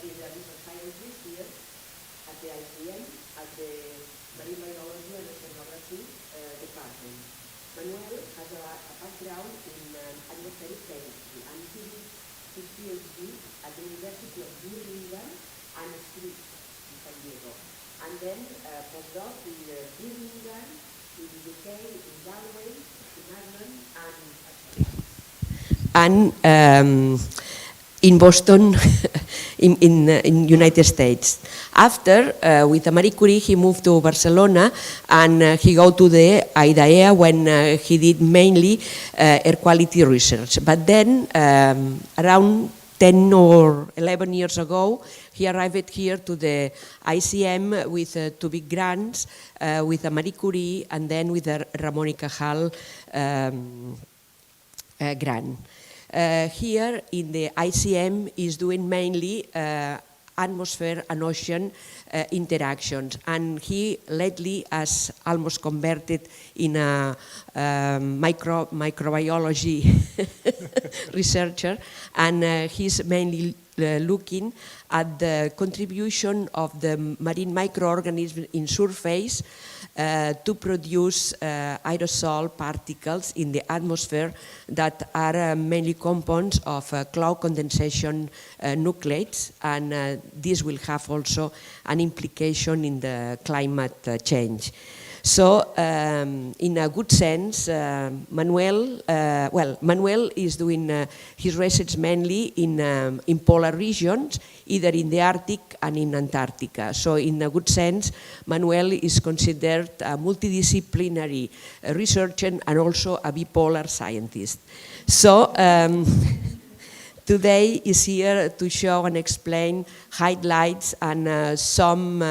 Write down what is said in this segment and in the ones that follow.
is a research scientist here at the ICM, at the Marine Biology and Oceanography department. Manuel has a background in atmospheric chemistry, and he did his PhD at the University of Birmingham and Street in San Diego. And then postdoc in Birmingham, in the UK, in Galway, in Ireland, and in Boston, in United States. After, with Marie Curie, he moved to Barcelona, and he go to the IDAEA when he did mainly air quality research. But then, around 10 or 11 years ago, he arrived here to the ICM with 2 big grants, with Marie Curie and then with the Ramon y Cajal grant. Here in the ICM is doing mainly atmosphere and ocean interactions, and he lately has almost converted in a microbiology researcher, and he's mainly looking at the contribution of the marine microorganisms in surface to produce aerosol particles in the atmosphere that are mainly compounds of cloud condensation nucleates, and this will have also an implication in the climate change. So, in a good sense, Manuel is doing his research mainly in polar regions, either in the Arctic and in Antarctica. So, in a good sense, Manuel is considered a multidisciplinary researcher and also a bipolar scientist. So, today is here to show and explain highlights and some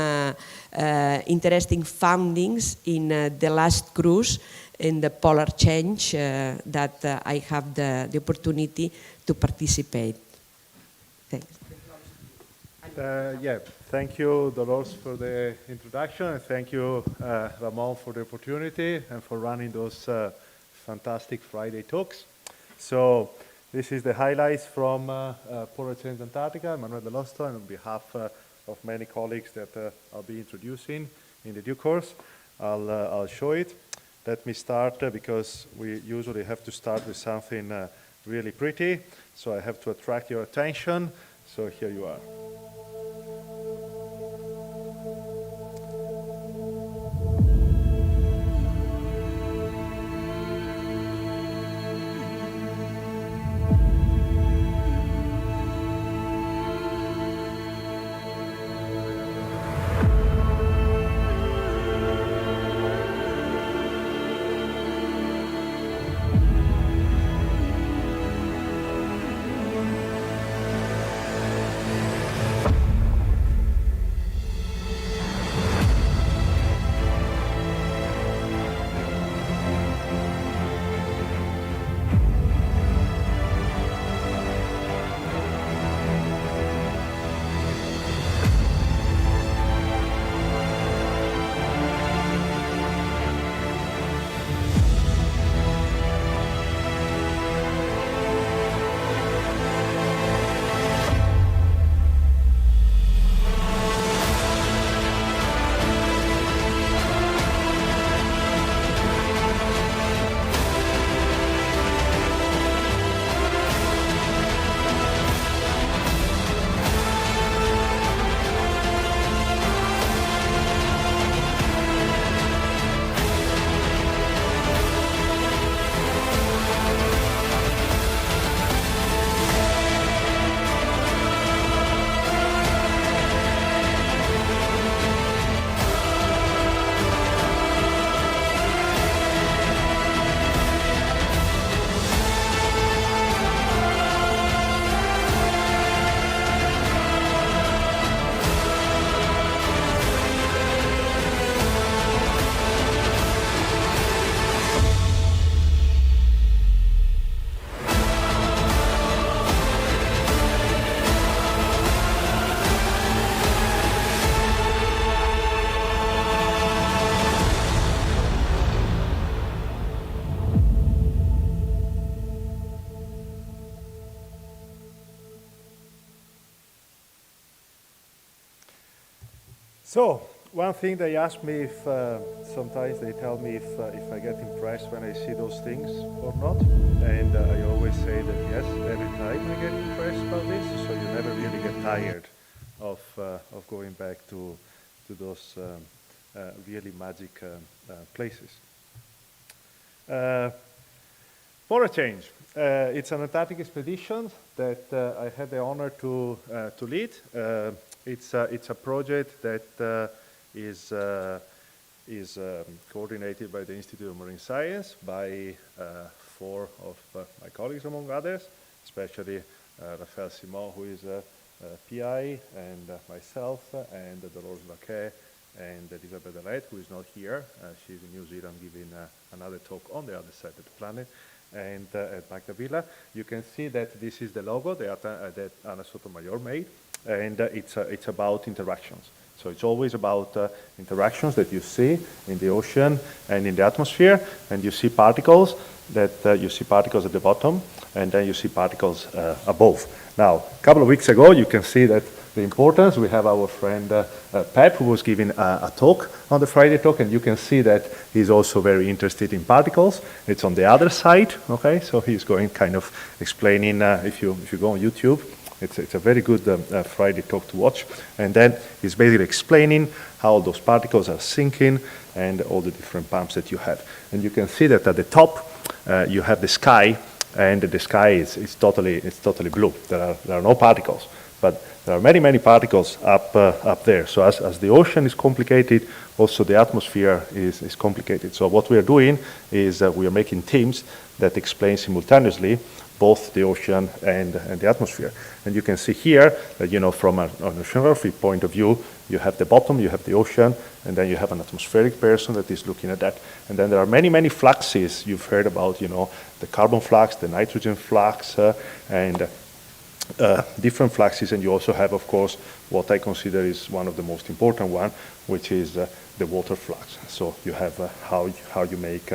interesting findings in the last cruise in the polar change that I have the opportunity to participate. Thanks. Thank you, Dolores, for the introduction, and thank you, Ramon, for the opportunity and for running those fantastic Friday talks. So, this is the highlights from Polar Change Antarctica, Manuel Dall'Osto, and on behalf of many colleagues that I'll be introducing in the due course, I'll show it. Let me start because we usually have to start with something really pretty, so I have to attract your attention. So here you are. So, one thing they ask me if, sometimes they tell me if I get impressed when I see those things or not. And I always say that yes, every time I get impressed by this, so you never really get tired of going back to those really magic places. For a change, it's an Antarctic expedition that I had the honor to lead. It's a project that is coordinated by the Institute of Marine Science by 4 of my colleagues, among others, especially Raphael Simon, who is a PI, and myself, and Dall'Osto and Elisabeth Dallet, who is not here. She's in New Zealand giving another talk on the other side of the planet. And at Magdavilla, you can see that this is the logo that Ana Sotomayor made, and it's about interactions. So it's always about interactions that you see in the ocean and in the atmosphere, and you see particles you see particles at the bottom, and then you see particles above. Now, a couple of weeks ago, you can see that the importance. We have our friend Pep, who was giving a talk on the Friday talk, and you can see that he's also very interested in particles. It's on the other side, okay? So he's going kind of explaining, if you go on YouTube, it's a very good Friday talk to watch. And then he's basically explaining how those particles are sinking and all the different pumps that you have. And you can see that at the top, you have the sky, and the sky is totally blue. There are no particles, but there are many, many particles up there. So as the ocean is complicated, also the atmosphere is complicated. So what we are doing is we are making teams that explain simultaneously both the ocean and the atmosphere. And you can see here that, from an oceanography point of view, you have the bottom, you have the ocean, and then you have an atmospheric person that is looking at that. And then there are many, many fluxes. You've heard about, the carbon flux, the nitrogen flux, and different fluxes. And you also have, of course, what I consider is one of the most important one, which is the water flux. So you have how you make,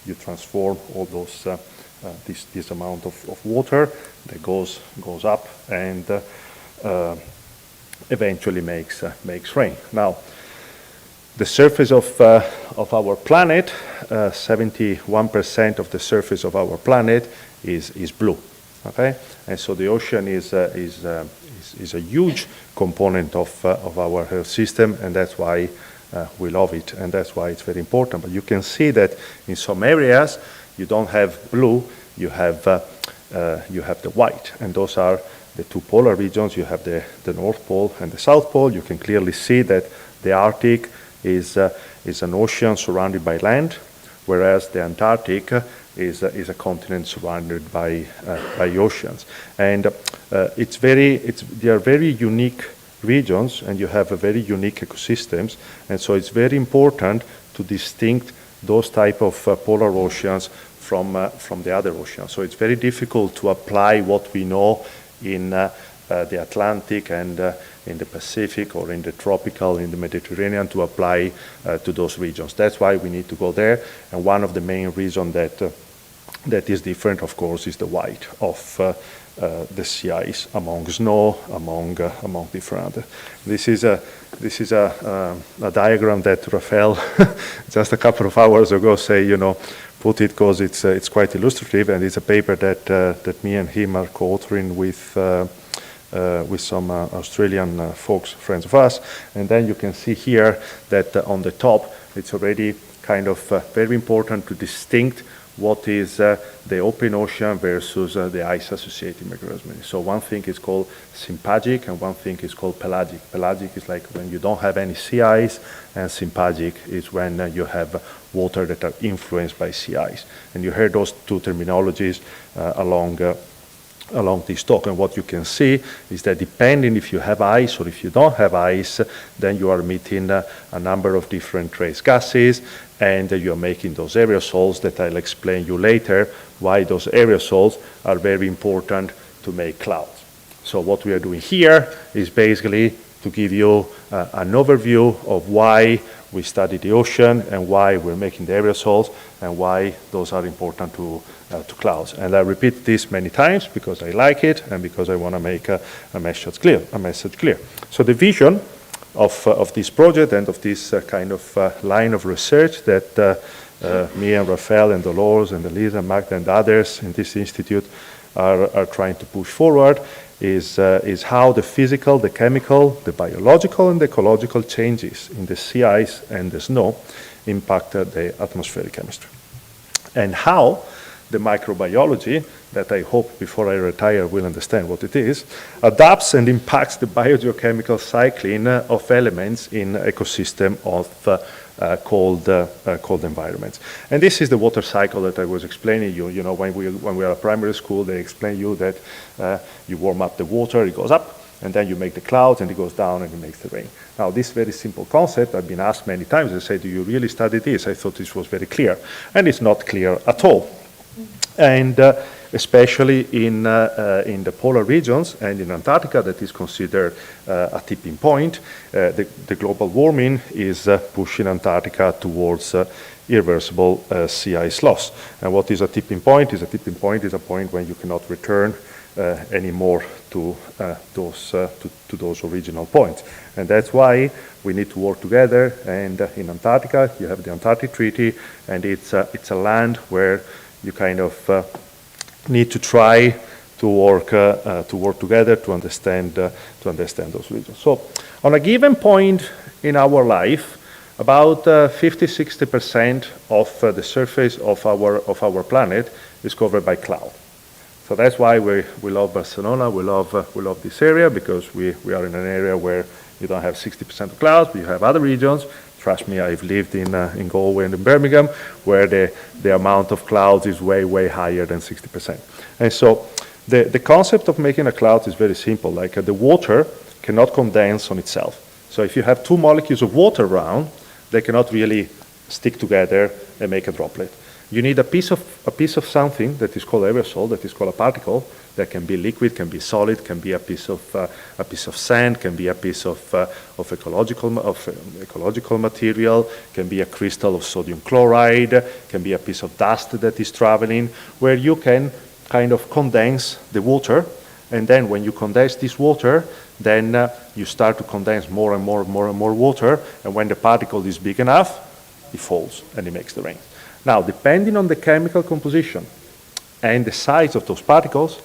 you transform all those this amount of water that goes up and eventually makes rain. Now, the surface of our planet, 71% of the surface of our planet is blue. Okay, and so the ocean is a huge component of our Earth system, and that's why we love it, and that's why it's very important. But you can see that in some areas you don't have blue, you have the white, and those are the two polar regions. You have the North Pole and the South Pole. You can clearly see that the Arctic is an ocean surrounded by land, whereas the Antarctic is a continent surrounded by oceans. And they are very unique regions, and you have a very unique ecosystems, and so it's very important to distinct those type of polar oceans from the other oceans. So it's very difficult to apply what we know in the Atlantic and in the Pacific or in the tropical, in the Mediterranean, to apply to those regions. That's why we need to go there, and one of the main reasons that is different, of course, is the white of the sea ice among snow, among different other. This is a diagram that Raphael just a couple of hours ago put it because it's quite illustrative, and it's a paper that me and him are co-authoring with some Australian folks, friends of us. And then you can see here that on the top, it's already kind of very important to distinct what is the open ocean versus the ice-associated microorganisms. So one thing is called sympagic, and one thing is called pelagic. Pelagic is like when you don't have any sea ice, and sympagic is when you have water that are influenced by sea ice. And you heard those two terminologies along this talk. And what you can see is that depending if you have ice or if you don't have ice, then you are emitting a number of different trace gases, and you are making those aerosols that I'll explain you later why those aerosols are very important to make clouds. So what we are doing here is basically to give you an overview of why we study the ocean and why we're making the aerosols and why those are important to clouds. And I repeat this many times because I like it and because I want to make a message clear. So the vision of this project and of this kind of line of research that me and Rafael and Dolores and Elisa, Magda and others in this institute are trying to push forward is how the physical, the chemical, the biological and the ecological changes in the sea ice and the snow impact the atmospheric chemistry. And how the microbiology, that I hope before I retire will understand what it is, adapts and impacts the biogeochemical cycling of elements in ecosystem of cold environments. And this is the water cycle that I was explaining you. You know, when we are at primary school, they explain you that you warm up the water, it goes up, and then you make the clouds, and it goes down, and it makes the rain. Now, this very simple concept, I've been asked many times, they say, do you really study this? I thought this was very clear, and it's not clear at all. And especially in the polar regions and in Antarctica, that is considered a tipping point. The global warming is pushing Antarctica towards irreversible sea ice loss. And what is a tipping point? A tipping point is a point when you cannot return anymore to those original points. And that's why we need to work together. And in Antarctica, you have the Antarctic Treaty, and it's a land where you kind of need to try to work together to understand those regions. So, on a given point in our life, about 50–60% of the surface of our planet is covered by cloud. So that's why we love Barcelona. We love this area, because we are in an area where you don't have 60% of clouds, but you have other regions. Trust me, I've lived in Galway and in Birmingham, where the amount of clouds is way higher than 60%. And so the concept of making a cloud is very simple. Like the water cannot condense on itself. So if you have two molecules of water around, they cannot really stick together and make a droplet. You need a piece of something that is called aerosol, that is called a particle, that can be liquid, can be solid, can be a piece of sand, can be a piece of ecological material, can be a crystal of sodium chloride, can be a piece of dust that is traveling, where you can kind of condense the water, and then when you condense this water, then you start to condense more and more water, and when the particle is big enough, it falls and it makes the rain. Now, depending on the chemical composition and the size of those particles,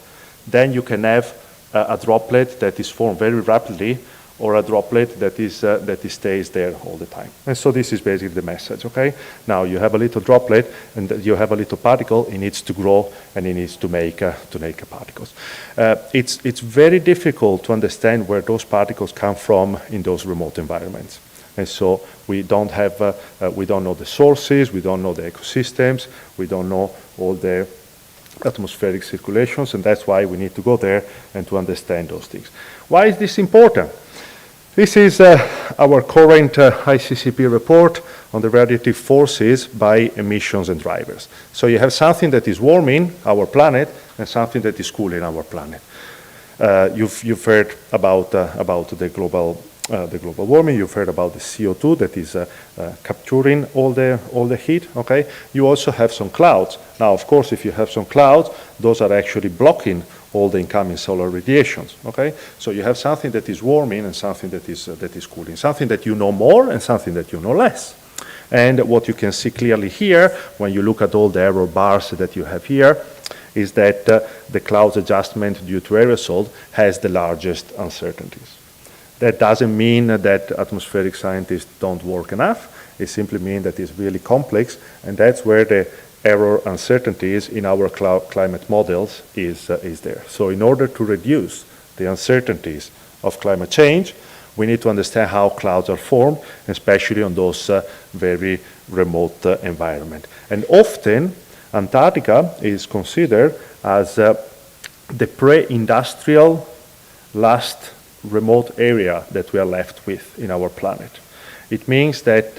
then you can have a droplet that is formed very rapidly, or a droplet that stays there all the time. And so this is basically the message, okay? Now you have a little droplet, and you have a little particle, it needs to grow, and it needs to make particles. It's very difficult to understand where those particles come from in those remote environments. And so we don't know the sources, we don't know the ecosystems, we don't know all the atmospheric circulations, and that's why we need to go there and to understand those things. Why is this important? This is our current ICCP report on the radiative forces by emissions and drivers. So you have something that is warming our planet and something that is cooling our planet. You've heard about the global warming. You've heard about the CO2 that is capturing all the heat. Okay. You also have some clouds. Now, of course, if you have some clouds, those are actually blocking all the incoming solar radiations. Okay. So you have something that is warming and something that is cooling. Something that you know more and something that you know less. And what you can see clearly here, when you look at all the error bars that you have here, is that the clouds adjustment due to aerosol has the largest uncertainties. That doesn't mean that atmospheric scientists don't work enough. It simply means that it's really complex, and that's where the error uncertainties in our climate models is there. So in order to reduce the uncertainties of climate change, we need to understand how clouds are formed, especially on those very remote environments. And often, Antarctica is considered as the pre-industrial last remote area that we are left with in our planet. It means that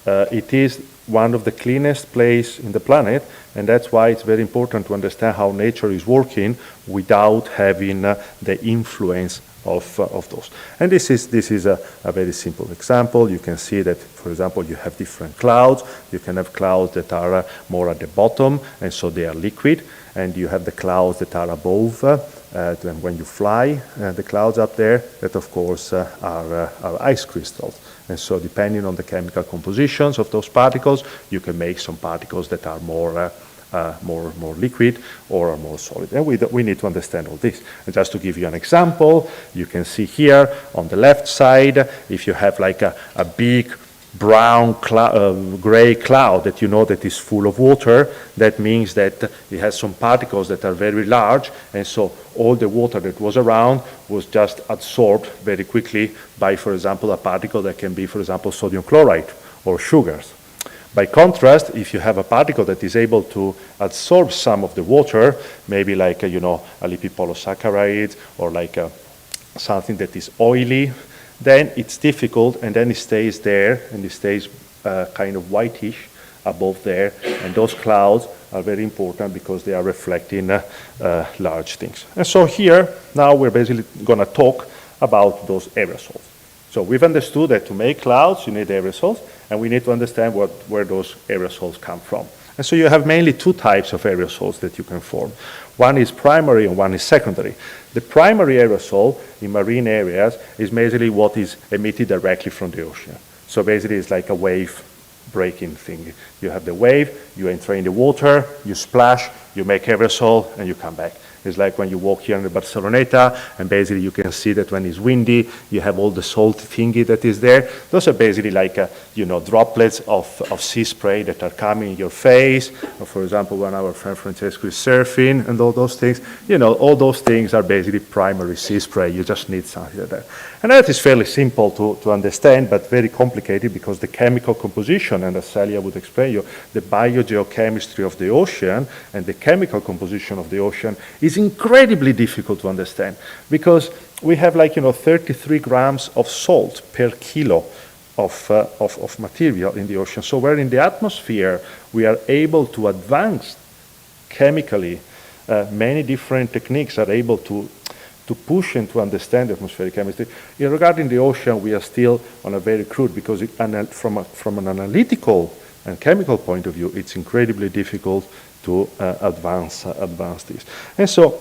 it is one of the cleanest places in the planet, and that's why it's very important to understand how nature is working without having the influence of those. And this is a very simple example. You can see that, for example, you have different clouds. You can have clouds that are more at the bottom, and so they are liquid, and you have the clouds that are above then when you fly, the clouds up there, that of course are ice crystals. And so depending on the chemical compositions of those particles, you can make some particles that are more liquid or are more solid. And we need to understand all this. And just to give you an example, you can see here on the left side, if you have like a big brown gray cloud that you know that is full of water, that means that it has some particles that are very large, and so all the water that was around was just absorbed very quickly by, for example, a particle that can be, for example, sodium chloride or sugars. By contrast, if you have a particle that is able to absorb some of the water, maybe like a lipopolysaccharide or like something that is oily, then it's difficult, and then it stays there, and it stays kind of whitish above there, and those clouds are very important because they are reflecting large things. And so here, now we're basically going to talk about those aerosols. So we've understood that to make clouds, you need aerosols, and we need to understand where those aerosols come from. And so you have mainly two types of aerosols that you can form. One is primary and one is secondary. The primary aerosol in marine areas is basically what is emitted directly from the ocean. So basically it's like a wave breaking thing. You have the wave, you enter in the water, you splash, you make aerosol, and you come back. It's like when you walk here in the Barceloneta, and basically you can see that when it's windy, you have all the salt thingy that is there. Those are basically like, droplets of sea spray that are coming in your face. Or for example, when our friend Francesco is surfing and all those things, all those things are basically primary sea spray. You just need something like that. And that is fairly simple to understand, but very complicated because the chemical composition, and as Celia would explain you, the biogeochemistry of the ocean and the chemical composition of the ocean is incredibly difficult to understand because we have 33 grams of salt per kilo of material in the ocean. So where in the atmosphere we are able to advance chemically, many different techniques are able to push and to understand atmospheric chemistry. Regarding the ocean, we are still on a very crude because from an analytical and chemical point of view, it's incredibly difficult to advance this. And so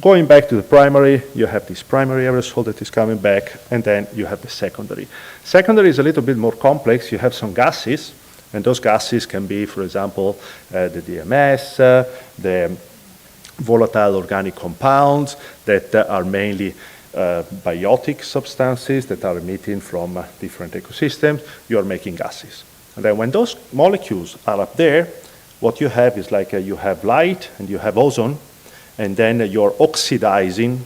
going back to the primary, you have this primary aerosol that is coming back, and then you have the secondary. Secondary is a little bit more complex. You have some gases, and those gases can be, for example, the DMS, the volatile organic compounds that are mainly biotic substances that are emitting from different ecosystems. You are making gases. And then when those molecules are up there, what you have is you have light and you have ozone, and then you're oxidizing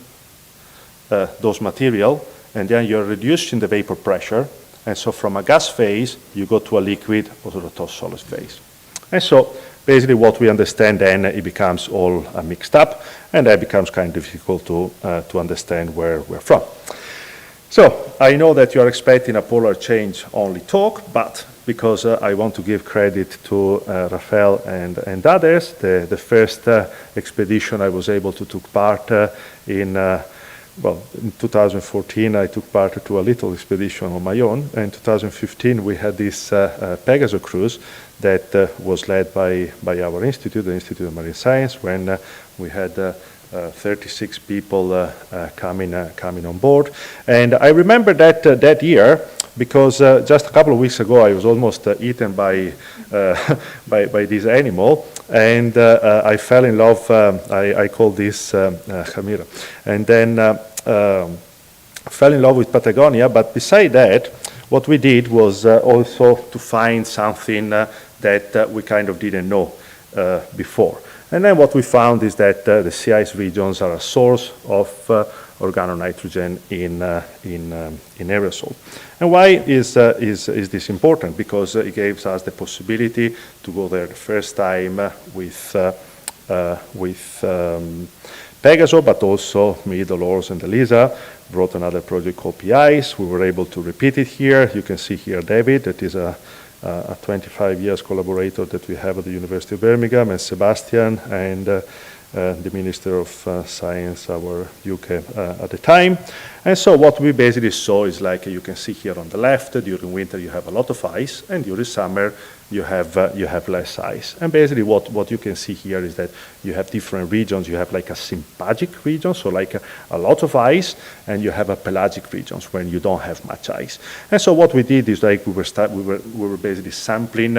those material, and then you're reducing the vapor pressure, and so from a gas phase, you go to a liquid or to a solid phase. And so basically what we understand then, it becomes all mixed up, and that becomes kind of difficult to understand where we're from. So I know that you are expecting a polar change only talk, but because I want to give credit to Rafael and others, the first expedition I was able to take part in 2014 I took part to a little expedition on my own. In 2015 we had this Pegasus cruise that was led by our institute, the Institute of Marine Science, when we had 36 people coming on board. And I remember that year because just a couple of weeks ago I was almost eaten by this animal, and I fell in love. I call this Jamira, and then fell in love with Patagonia. But beside that, what we did was also to find something that we kind of didn't know before. And then what we found is that the sea ice regions are a source of organonitrogen in aerosol. And why is this important? Because it gives us the possibility to go there the first time with Pegasus, but also me, Dolores, and Elisa brought another project called PICE. We were able to repeat it here. You can see here David, that is a 25 years collaborator that we have at the University of Birmingham, and Sebastian, and the Minister of Science, our UK at the time. And so what we basically saw is, like you can see here on the left, during winter you have a lot of ice, and during summer you have less ice. And basically what you can see here is that you have different regions. You have like a sympagic region, so like a lot of ice, and you have a pelagic regions when you don't have much ice. And so what we did is like we were basically sampling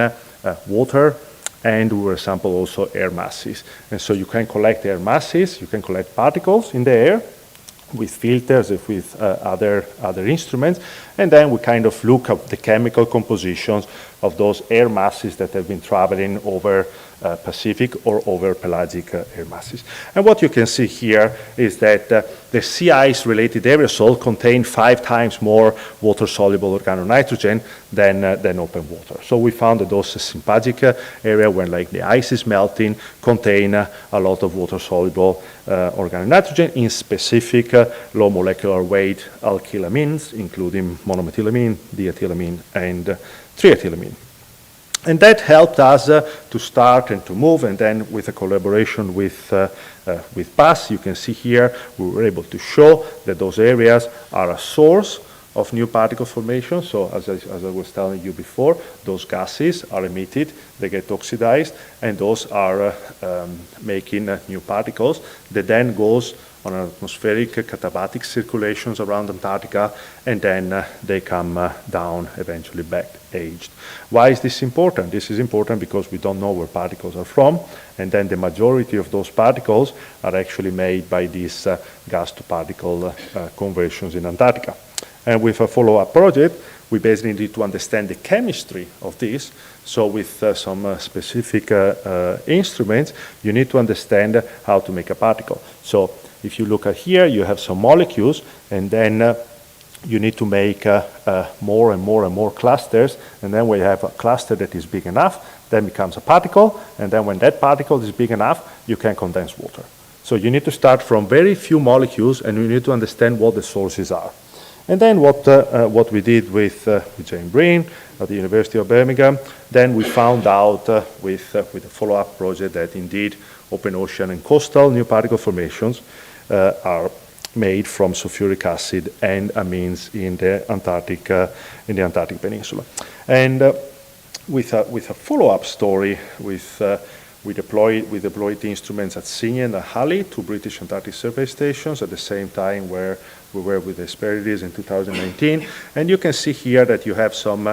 water, and we were sampling also air masses. And so you can collect air masses, you can collect particles in the air with filters, with other instruments, and then we kind of look at the chemical compositions of those air masses that have been traveling over Pacific or over pelagic air masses. And what you can see here is that the sea ice related aerosol contain 5 times more water-soluble organonitrogen than open water. So we found that those sympagic area, when like the ice is melting, contain a lot of water-soluble organonitrogen in specific low molecular weight alkylamines, including monomethylamine, diethylamine, and triethylamine. And that helped us to start and to move, and then with a collaboration with BAS, you can see here, we were able to show that those areas are a source of new particle formation. So as I was telling you before, those gases are emitted, they get oxidized, and those are making new particles that then goes on atmospheric katabatic circulations around Antarctica, and then they come down eventually back aged. Why is this important? This is important because we don't know where particles are from, and then the majority of those particles are actually made by these gas to particle conversions in Antarctica. And with a follow-up project, we basically need to understand the chemistry of this. So with some specific instruments, you need to understand how to make a particle. So if you look at here, you have some molecules, and then you need to make more and more and more clusters, and then when you have a cluster that is big enough, then becomes a particle, and then when that particle is big enough, you can condense water. So you need to start from very few molecules, and you need to understand what the sources are. And then what we did with Jane Breen at the University of Birmingham, then we found out with a follow-up project that indeed open ocean and coastal new particle formations are made from sulfuric acid and amines in the Antarctic Peninsula. And with a follow-up story, we deployed instruments at Sydney and at Halley, 2 British Antarctic survey stations, at the same time where we were with the Hesperides in 2019. And you can see here that you have some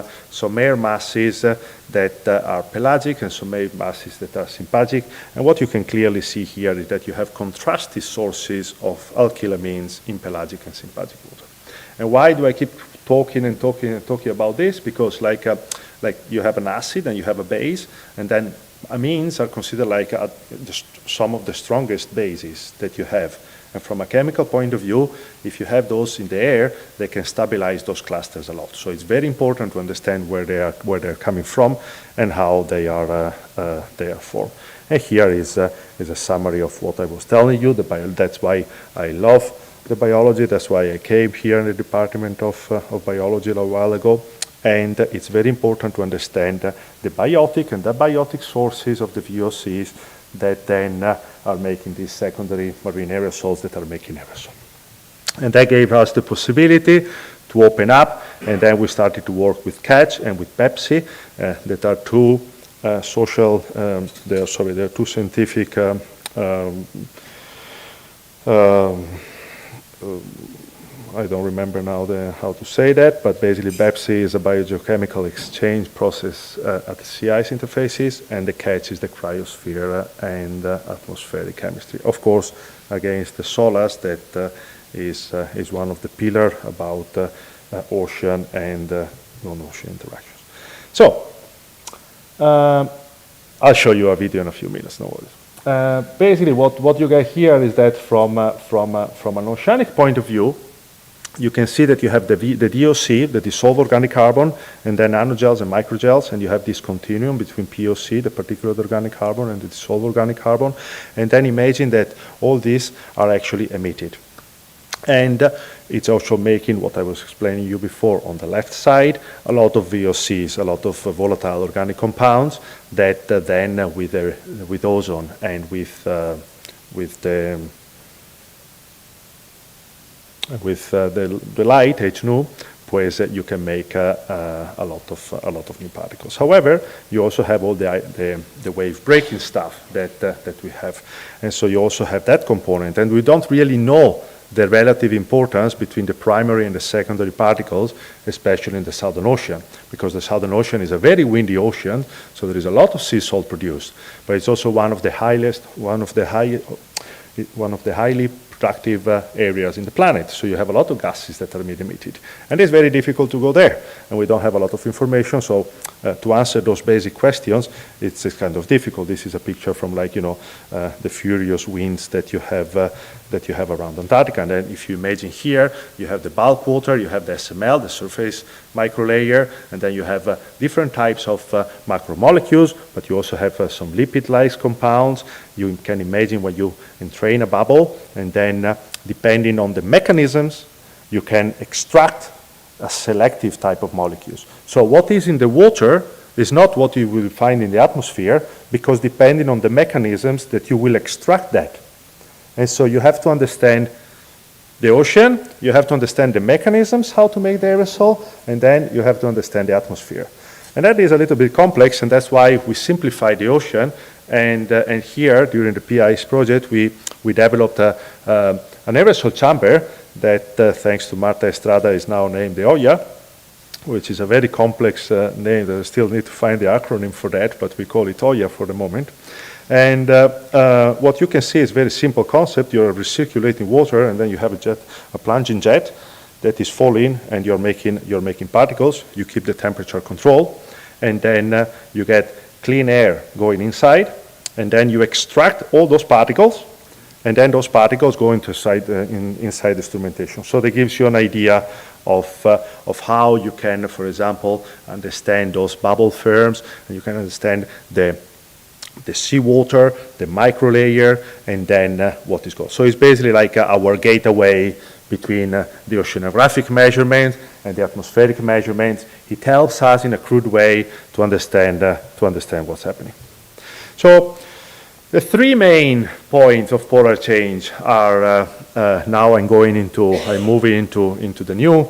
air masses that are pelagic and some air masses that are sympagic. And what you can clearly see here is that you have contrasted sources of alkylamines in pelagic and sympagic water. And why do I keep talking about this? Because like you have an acid and you have a base, and then amines are considered like some of the strongest bases that you have. And from a chemical point of view, if you have those in the air, they can stabilize those clusters a lot. So it's very important to understand where they're coming from and how they are formed. And here is a summary of what I was telling you. That's why I love the biology. That's why I came here in the Department of Biology a while ago. And it's very important to understand the biotic and abiotic sources of the VOCs that then are making these secondary marine aerosols that are making aerosol. And that gave us the possibility to open up, and then we started to work with Catch and with Pepsi, that are two they're two scientific I don't remember now how to say that, but basically Pepsi is a biogeochemical exchange process at the sea ice interfaces, and the Catch is the cryosphere and atmospheric chemistry. Of course, against the SOLAS that is one of the pillars about ocean and non-ocean interactions. So, I'll show you a video in a few minutes, no worries. Basically, what you get here is that from an oceanic point of view, you can see that you have the DOC, the dissolved organic carbon, and then nanogels and microgels, and you have this continuum between POC, the particulate organic carbon, and the dissolved organic carbon. And then imagine that all these are actually emitted. And it's also making what I was explaining you before on the left side, a lot of VOCs, a lot of volatile organic compounds that then with ozone and with the light, HNO, pues you can make a lot of new particles. However, you also have all the wave breaking stuff that we have, and so you also have that component. And we don't really know the relative importance between the primary and the secondary particles, especially in the Southern Ocean, because the Southern Ocean is a very windy ocean, so there is a lot of sea salt produced, but it's also one of the highly productive areas in the planet. So you have a lot of gases that are emitted. And it's very difficult to go there. And we don't have a lot of information. So to answer those basic questions, it's kind of difficult. This is a picture from the furious winds that you have around Antarctica. And then if you imagine here, you have the bulk water, you have the SML, the surface microlayer, and then you have different types of macromolecules, but you also have some lipid-like compounds. You can imagine when you entrain a bubble, and then depending on the mechanisms, you can extract a selective type of molecules. So what is in the water is not what you will find in the atmosphere, because depending on the mechanisms that you will extract that. And so you have to understand the ocean, you have to understand the mechanisms, how to make the aerosol, and then you have to understand the atmosphere. And that is a little bit complex, and that's why we simplify the ocean. And here, during the PIS project, we developed an aerosol chamber that, thanks to Marta Estrada, is now named the OYA, which is a very complex name. I still need to find the acronym for that, but we call it OYA for the moment. And what you can see is a very simple concept. You're recirculating water, and then you have a plunging jet that is falling, and you're making particles. You keep the temperature control, and then you get clean air going inside, and then you extract all those particles, and then those particles go inside the instrumentation. So that gives you an idea of how you can, for example, understand those bubble firms, and you can understand the seawater, the microlayer, and then what is called. So it's basically like our gateway between the oceanographic measurements and the atmospheric measurements. It helps us in a crude way to understand what's happening. So the three main points of polar change are now I'm moving into the new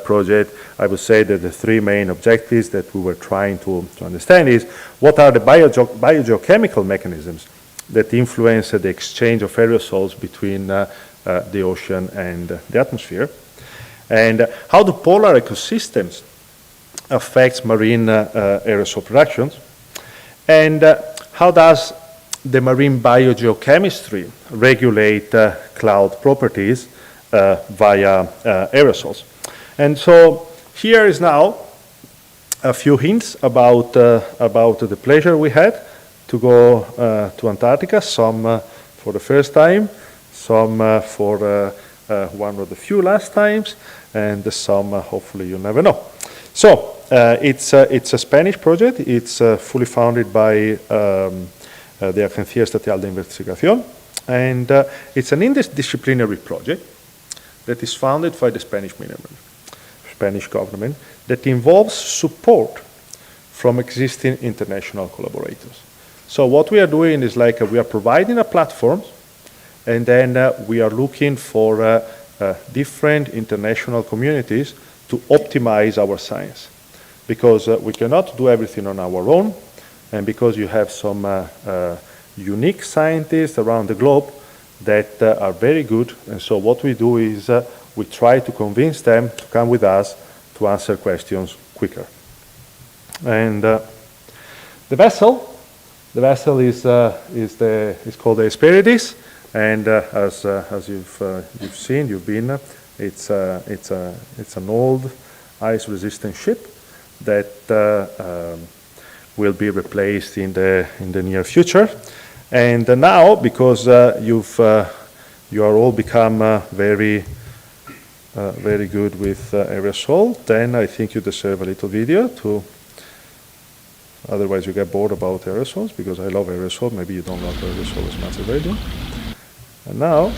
project. I would say that the three main objectives that we were trying to understand is what are the biogeochemical mechanisms that influence the exchange of aerosols between the ocean and the atmosphere, and how do polar ecosystems affect marine aerosol productions, and how does the marine biogeochemistry regulate cloud properties via aerosols. And so here is now a few hints about the pleasure we had to go to Antarctica, some for the first time, some for one of the few last times, and some hopefully you never know. So it's a Spanish project. It's fully funded by the Agencia Estatal de Investigación, and it's an interdisciplinary project that is funded by the Spanish government that involves support from existing international collaborators. So what we are doing is we are providing a platform, and then we are looking for different international communities to optimize our science, because we cannot do everything on our own. And because you have some unique scientists around the globe that are very good. And so what we do is we try to convince them to come with us to answer questions quicker. And the vessel is called the Hesperides. And as you've seen, you've been, it's an old ice-resistant ship that will be replaced in the near future. And now, because you are all become very good with aerosol, then I think you deserve a little video to. Otherwise, you get bored about aerosols, because I love aerosol. Maybe you don't love aerosol as much as I do. And now.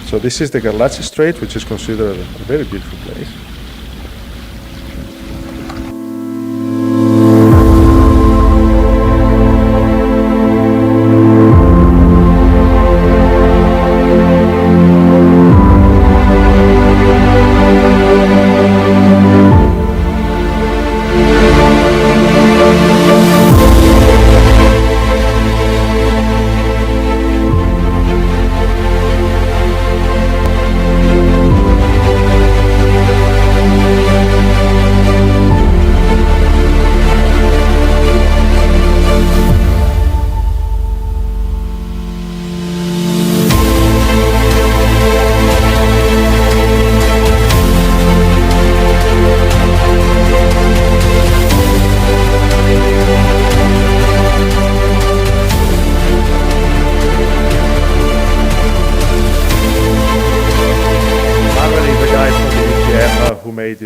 So this is the Garlache Strait, which is considered a very beautiful place.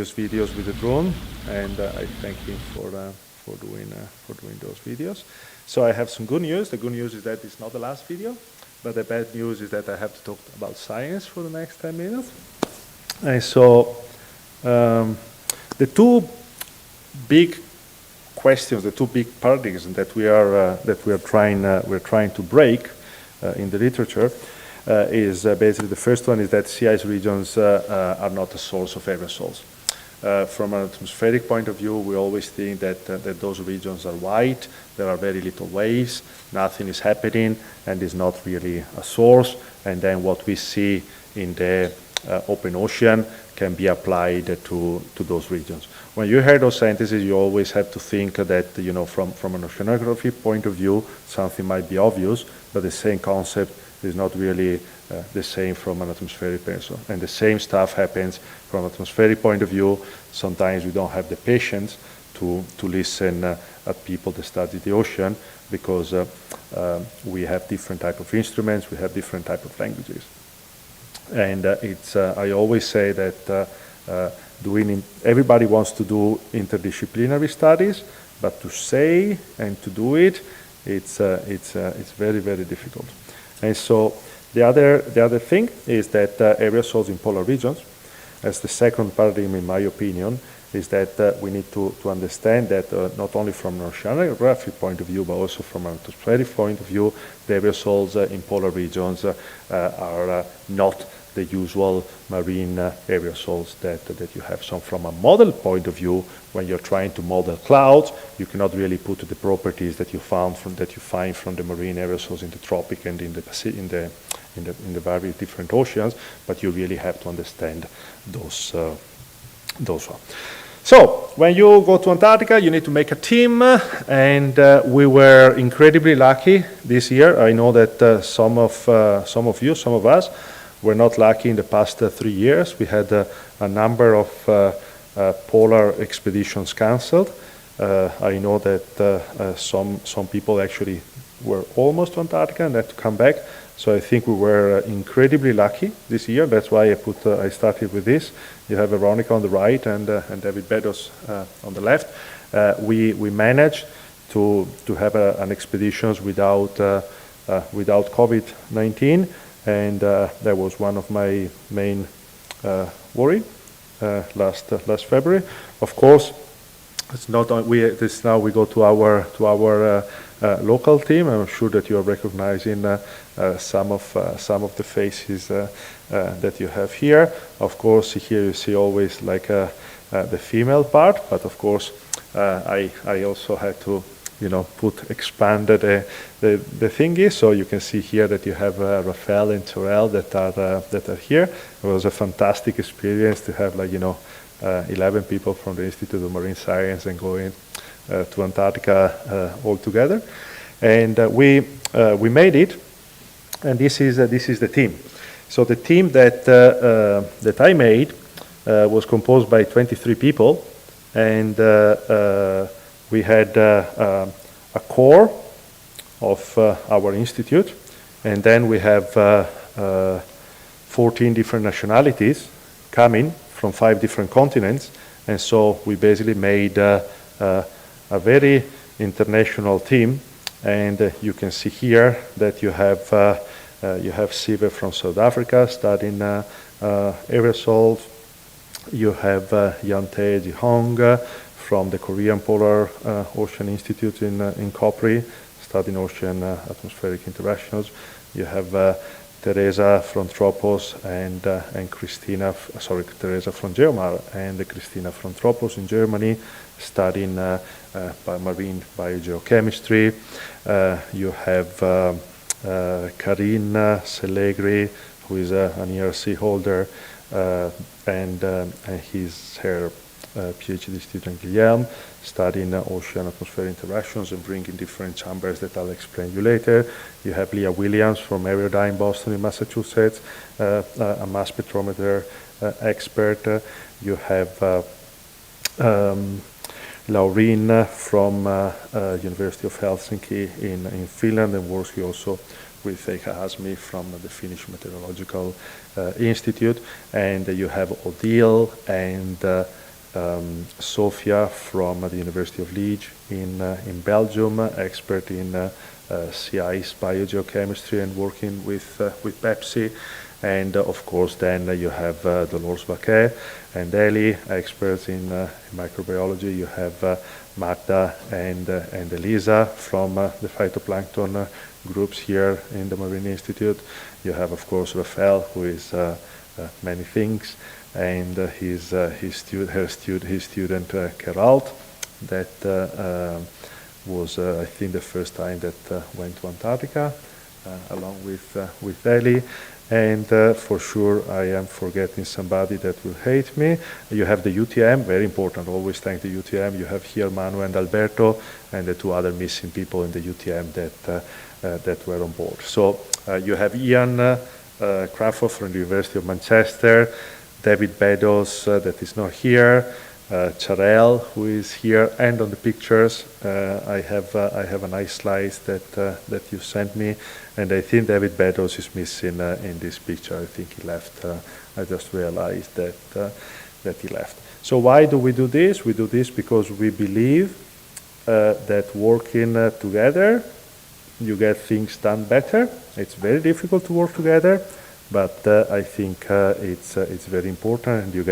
previous videos with the drone, and I thank him for doing those videos. So I have some good news. The good news is that it's not the last video, but the bad news is that I have to talk about science for the next 10 minutes. And so the two big questions, the two big paradigms that we're trying to break in the literature is basically the first one is that sea ice regions are not a source of aerosols. From an atmospheric point of view, we always think that those regions are white, there are very little waves, nothing is happening, and is not really a source. And then what we see in the open ocean can be applied to those regions. When you hear those sentences, you always have to think that, from an oceanography point of view, something might be obvious, but the same concept is not really the same from an atmospheric person. And the same stuff happens from an atmospheric point of view. Sometimes we don't have the patience to listen at people that study the ocean because we have different type of instruments, we have different type of languages. And I always say that everybody wants to do interdisciplinary studies, but to say and to do it, it's very, very difficult. And so the other thing is that aerosols in polar regions, as the second paradigm in my opinion, is that we need to understand that not only from an oceanographic point of view, but also from an atmospheric point of view, the aerosols in polar regions are not the usual marine aerosols that you have. So from a model point of view, when you're trying to model clouds, you cannot really put the properties that you find from the marine aerosols in the tropic and in the various different oceans, but you really have to understand those ones. So when you go to Antarctica, you need to make a team, and we were incredibly lucky this year. I know that some of us were not lucky in the past 3 years. We had a number of polar expeditions cancelled. I know that some people actually were almost to Antarctica and had to come back. So I think we were incredibly lucky this year. That's why I started with this. You have Veronica on the right and David Beddoes on the left. We managed to have an expedition without COVID-19, and that was one of my main worry last February. Of course, it's not this now we go to our local team. I'm sure that you are recognizing some of the faces that you have here. Of course, here you see always like the female part, but of course I also had to expanded the thingy, so you can see here that you have Rafael and Torel that are here. It was a fantastic experience to have 11 people from the Institute of Marine Science and going to Antarctica all together, and we made it. And this is the team. So the team that I made was composed by 23 people, and we had a core of our institute, and then we have 14 different nationalities coming from 5 different continents, and so we basically made a very international team. And you can see here that you have Sive from South Africa studying aerosols. You have Yante Jihong from the Korean Polar Ocean Institute in Capri, studying ocean atmospheric interactions. You have Teresa from Tropos and Christina, Teresa from Geomar and Christina from Tropos in Germany, studying marine biogeochemistry. You have Karine Selegri, who is an ERC holder, and her PhD student Guillaume, studying ocean atmosphere interactions and bringing different chambers that I'll explain you later. You have Leah Williams from Aerodyne Boston in Massachusetts, a mass spectrometer expert. You have Laureen from University of Helsinki in Finland, and works also with Eka Hasmi from the Finnish Meteorological Institute. And you have Odile and Sofia from the University of Liege in Belgium, expert in sea ice biogeochemistry and working with Pepsi. And of course, then you have Dall'Osto and Eli, experts in microbiology. You have Magda and Elisa from the phytoplankton groups here in the Marine Institute. You have, of course, Rafael, who is many things, and his student Gerald, that was, I think, the first time that went to Antarctica, along with Eli. And for sure, I am forgetting somebody that will hate me. You have the UTM, very important, always thank the UTM. You have here Manuel and Alberto, and the two other missing people in the UTM that were on board. So you have Ian Crawford from the University of Manchester, David Beddoes, that is not here, Charel, who is here, and on the pictures, I have a nice slice that you sent me, and I think David Beddoes is missing in this picture. I think he left. I just realized that he left. So why do we do this? We do this because we believe that working together, you get things done better. It's very difficult to work together, but I think it's very important, and you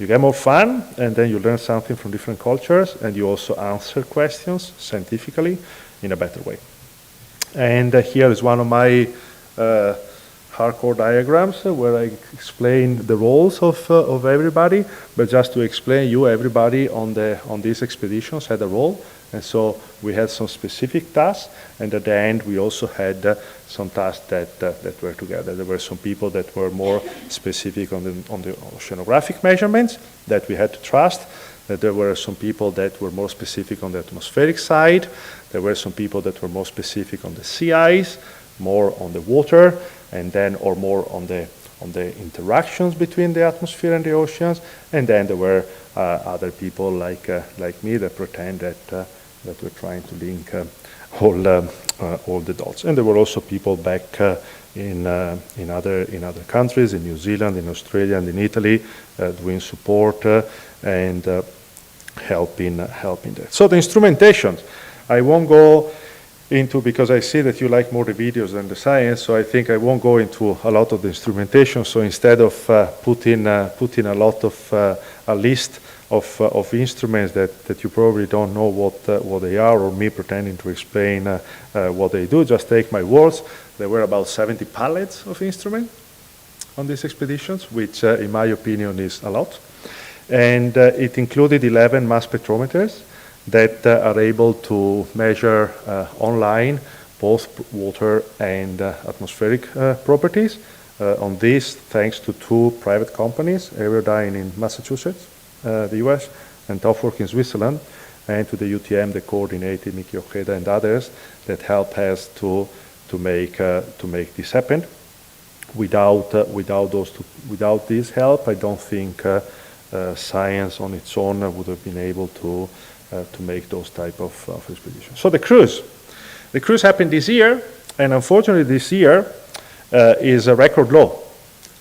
get more fun, and then you learn something from different cultures, and you also answer questions scientifically in a better way. And here is one of my hardcore diagrams where I explain the roles of everybody, but just to explain you, everybody on these expeditions had a role, and so we had some specific tasks, and at the end we also had some tasks that were together. There were some people that were more specific on the oceanographic measurements that we had to trust. That there were some people that were more specific on the atmospheric side. There were some people that were more specific on the sea ice, more on the water, and then or more on the interactions between the atmosphere and the oceans. And then there were other people like me that pretend that we're trying to link all the dots. And there were also people back in other countries, in New Zealand, in Australia, and in Italy, doing support and helping that. So the instrumentation, I won't go into, because I see that you like more the videos than the science, so I think I won't go into a lot of the instrumentation. So instead of putting a lot of a list of instruments that you probably don't know what they are, or me pretending to explain what they do, just take my words. There were about 70 pallets of instruments on these expeditions, which in my opinion is a lot. And it included 11 mass spectrometers that are able to measure online both water and atmospheric properties. On this, thanks to two private companies, Aerodyne in Massachusetts, the US, and Topwork in Switzerland, and to the UTM, the coordinated Miki Ojeda and others that help us to make this happen. Without this help, I don't think science on its own would have been able to make those type of expeditions. So the cruise happened this year, and unfortunately this year is a record low.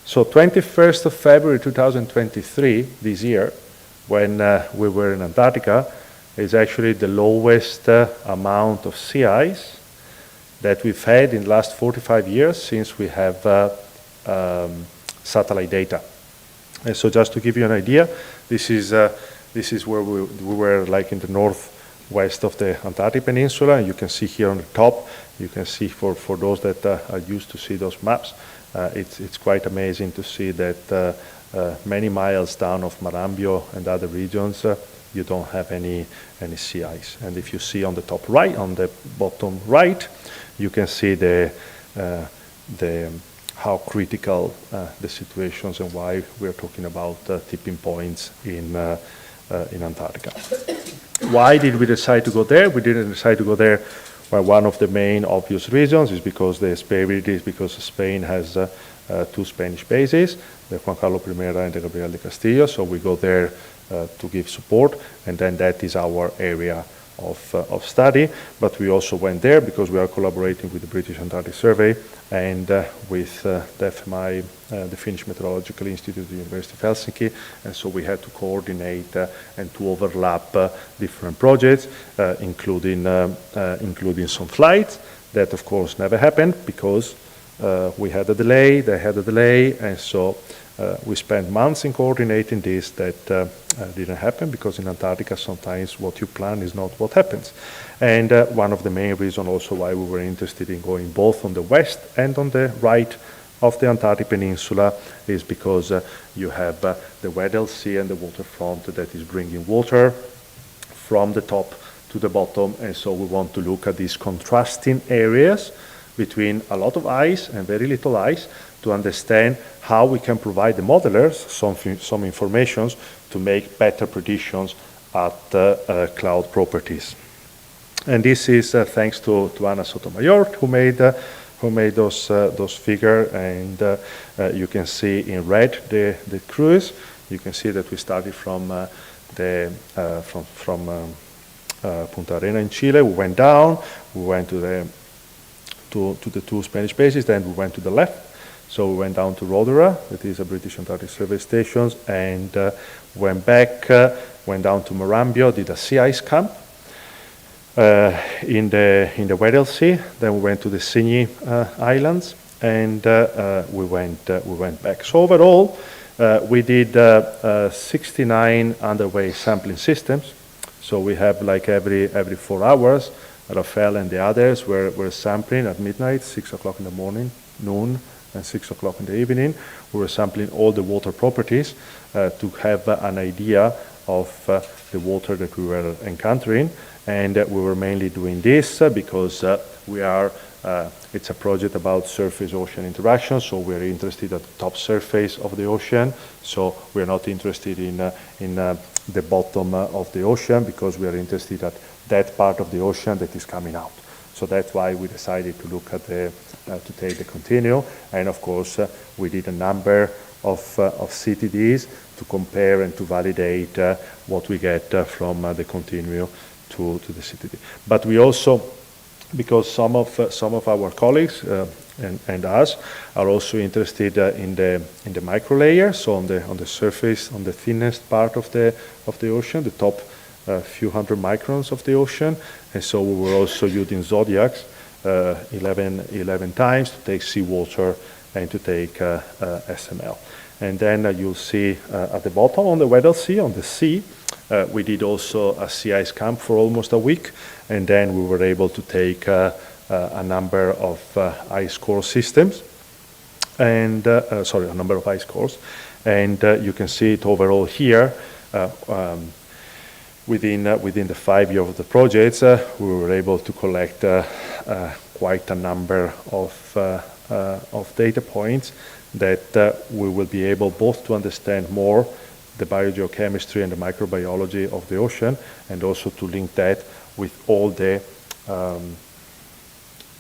So 21st of February 2023, this year, when we were in Antarctica, is actually the lowest amount of sea ice that we've had in the last 45 years since we have satellite data. And so just to give you an idea, this is where we were, like in the northwest of the Antarctic Peninsula. And you can see here on the top, you can see for those that are used to see those maps, it's quite amazing to see that many miles down of Marambio and other regions, you don't have any sea ice. And if you see on the top right, on the bottom right, you can see how critical the situations and why we're talking about tipping points in Antarctica. Why did we decide to go there? We didn't decide to go there. Well, one of the main obvious reasons is because Spain has two Spanish bases, the Juan Carlos I and the Gabriel de Castillo, so we go there to give support, and then that is our area of study, but we also went there because we are collaborating with the British Antarctic Survey and with the FMI, the Finnish Meteorological Institute at the University of Helsinki, and so we had to coordinate and to overlap different projects, including some flights. That of course never happened because we had a delay, they had a delay, and so we spent months in coordinating this. That didn't happen because in Antarctica sometimes what you plan is not what happens. And one of the main reasons also why we were interested in going both on the west and on the right of the Antarctic Peninsula is because you have the Weddell Sea and the waterfront that is bringing water from the top to the bottom, and so we want to look at these contrasting areas between a lot of ice and very little ice to understand how we can provide the modelers some information to make better predictions at cloud properties. And this is thanks to Ana Sotomayor, who made those figures, and you can see in red the cruise. You can see that we started from Punta Arena in Chile. We went down. We went to the two Spanish bases. Then we went to the left. So we went down to Rotorua, that is a British Antarctic Survey station, and went back, went down to Marambio, did a sea ice camp in the Weddell Sea. Then we went to the Signy Islands, and we went back. So overall, we did 69 underway sampling systems. So we have like every 4 hours, Rafael and the others were sampling at midnight, 6 o'clock in the morning, noon, and 6 o'clock in the evening. We were sampling all the water properties to have an idea of the water that we were encountering. And we were mainly doing this because it's a project about surface-ocean interaction, so we're interested at the top surface of the ocean. So we're not interested in the bottom of the ocean because we are interested at that part of the ocean that is coming out. So that's why we decided to look at to take the continuum, and of course we did a number of CTDs to compare and to validate what we get from the continuum to the CTD. But we also, because some of our colleagues and us are also interested in the micro layer, so on the surface, on the thinnest part of the ocean, the top few hundred microns of the ocean, and so we were also using zodiacs 11 times to take seawater and to take SML. And then you'll see at the bottom on the Weddell Sea, on the sea, we did also a sea ice camp for almost a week, and then we were able to take a number of ice core systems, and a number of ice cores, and you can see it overall here. Within the 5 years of the projects, we were able to collect quite a number of data points that we will be able both to understand more the biogeochemistry and the microbiology of the ocean, and also to link that with all the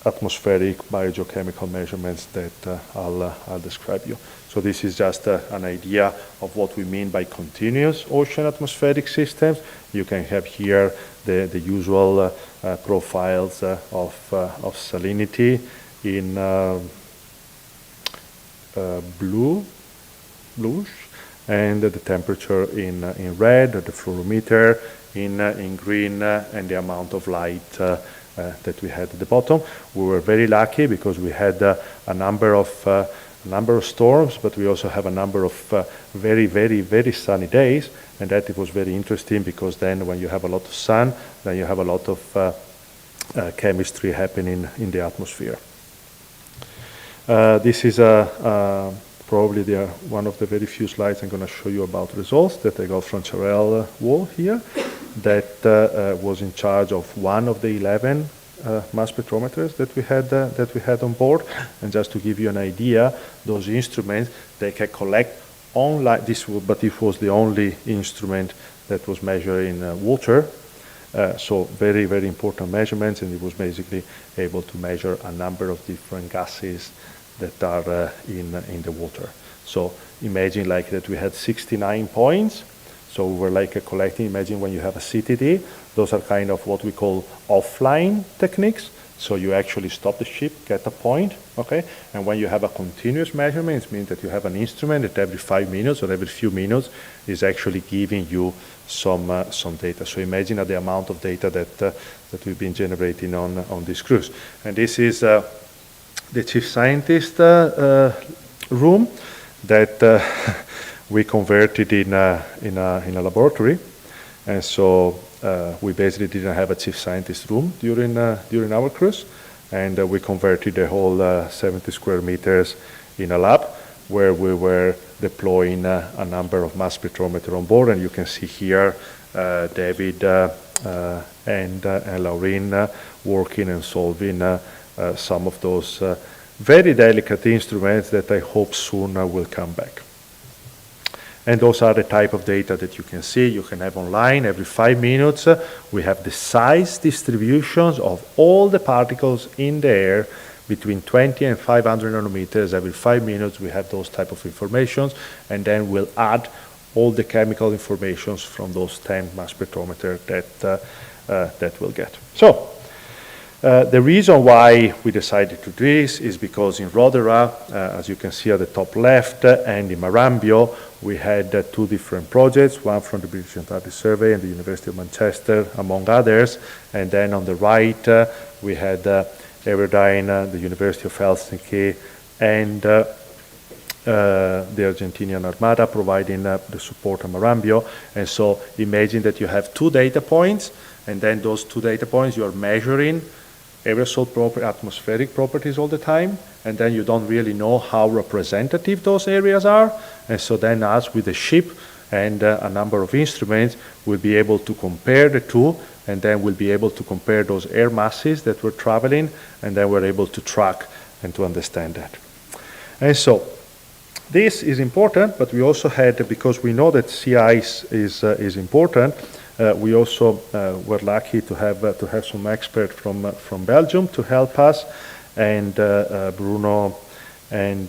atmospheric biogeochemical measurements that I'll describe you. So this is just an idea of what we mean by continuous ocean atmospheric systems. You can have here the usual profiles of salinity in bluish, and the temperature in red, the fluorometer in green, and the amount of light that we had at the bottom. We were very lucky because we had a number of storms, but we also have a number of very, very, very sunny days, and that it was very interesting because then when you have a lot of sun, then you have a lot of chemistry happening in the atmosphere. This is probably one of the very few slides I'm going to show you about results that I got from Charel Wall here, that was in charge of one of the 11 mass spectrometers that we had on board. And just to give you an idea, those instruments, they can collect online. But it was the only instrument that was measuring water. So very, very important measurements, and it was basically able to measure a number of different gases that are in the water. So imagine like that we had 69 points. So we were like collecting, imagine when you have a CTD, those are kind of what we call offline techniques. So you actually stop the ship, get a point, okay? And when you have a continuous measurement, it means that you have an instrument that every 5 minutes or every few minutes is actually giving you some data. So imagine the amount of data that we've been generating on this cruise. And this is the chief scientist room that we converted in a laboratory. And so we basically didn't have a chief scientist room during our cruise, and we converted the whole 70 square meters in a lab where we were deploying a number of mass spectrometers on board. And you can see here David and Laureen working and solving some of those very delicate instruments that I hope soon will come back. And those are the type of data that you can see. You can have online every 5 minutes. We have the size distributions of all the particles in the air between 20 and 500 nanometers. Every 5 minutes we have those type of informations, and then we'll add all the chemical informations from those 10 mass spectrometers that we'll get. So the reason why we decided to do this is because in Rodera, as you can see at the top left, and in Marambio, we had two different projects, one from the British Antarctic Survey and the University of Manchester, among others. And then on the right, we had Everdine, the University of Helsinki, and the Argentinian Armada providing the support on Marambio. And so imagine that you have two data points, and then those two data points you are measuring aerosol atmospheric properties all the time, and then you don't really know how representative those areas are. And so then us with the ship and a number of instruments, we'll be able to compare the two, and then we'll be able to compare those air masses that we're traveling, and then we're able to track and to understand that. And so this is important, but we also had, because we know that sea ice is important, we also were lucky to have some expert from Belgium to help us, and Bruno and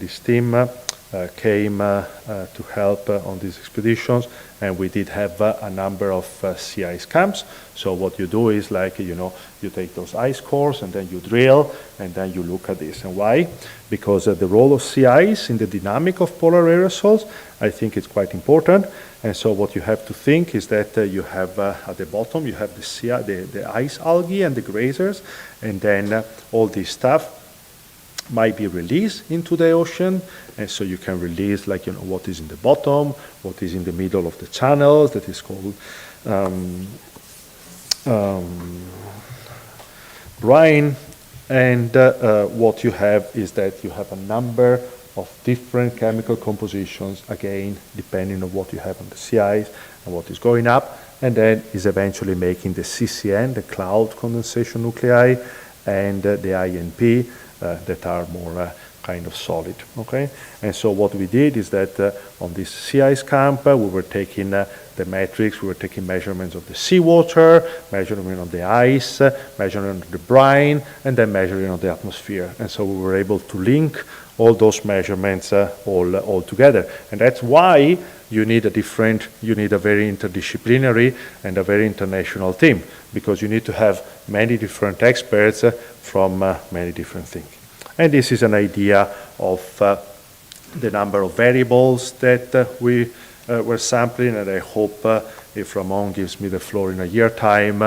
his team came to help on these expeditions, and we did have a number of sea ice camps. So what you do is you take those ice cores and then you drill and then you look at this. And why? Because the role of sea ice in the dynamic of polar aerosols, I think it's quite important. And so what you have to think is that you have at the bottom, you have the ice algae and the grazers, and then all this stuff might be released into the ocean, and so you can release what is in the bottom, what is in the middle of the channels, that is called brine, and what you have is that you have a number of different chemical compositions, again, depending on what you have on the sea ice and what is going up, and then is eventually making the CCN, the cloud condensation nuclei, and the INP, that are more kind of solid, okay? And so what we did is that on this sea ice camp, we were taking the metrics, we were taking measurements of the seawater, measurement of the ice, measurement of the brine, and then measuring of the atmosphere. And so we were able to link all those measurements all together. And that's why you need a very interdisciplinary and a very international team, because you need to have many different experts from many different things. And this is an idea of the number of variables that we were sampling, and I hope if Ramon gives me the floor in a year time,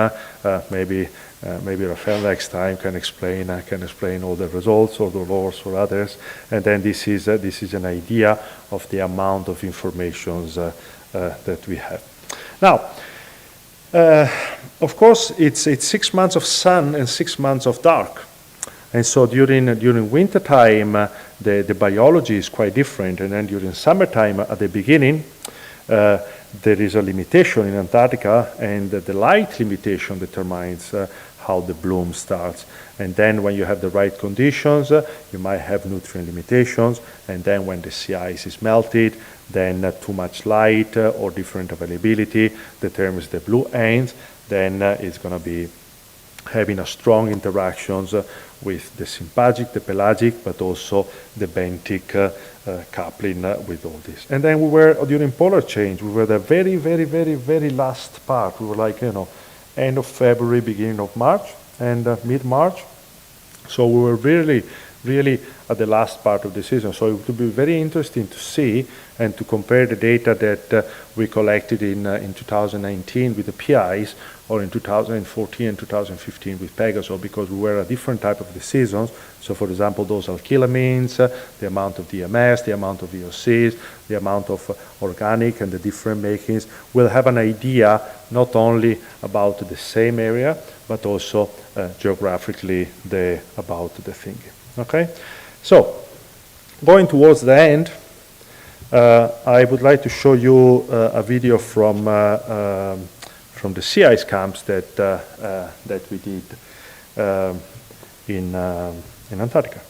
maybe Rafael next time can explain all the results, or Dolores or others. And then this is an idea of the amount of informations that we have. Now, of course, it's 6 months of sun and 6 months of dark. And so during winter time, the biology is quite different. And then during summertime, at the beginning, there is a limitation in Antarctica, and the light limitation determines how the bloom starts. And then when you have the right conditions, you might have nutrient limitations. And then when the sea ice is melted, then too much light or different availability determines the blue ends. Then it's going to be having a strong interactions with the sympagic, the pelagic, but also the benthic coupling with all this. And then we were, during polar change, we were the very, very, very, very last part. We were like, end of February, beginning of March, and mid-March. So we were really, really at the last part of the season. So it would be very interesting to see and to compare the data that we collected in 2019 with the PIs, or in 2014 and 2015 with Pegasus, because we were a different type of the seasons. So for example, those alkylamines, the amount of DMS, the amount of VOCs, the amount of organic and the different makings, we'll have an idea not only about the same area, but also geographically about the thing. Okay? So, going towards the end, I would like to show you a video from the sea ice camps that we did in Antarctica.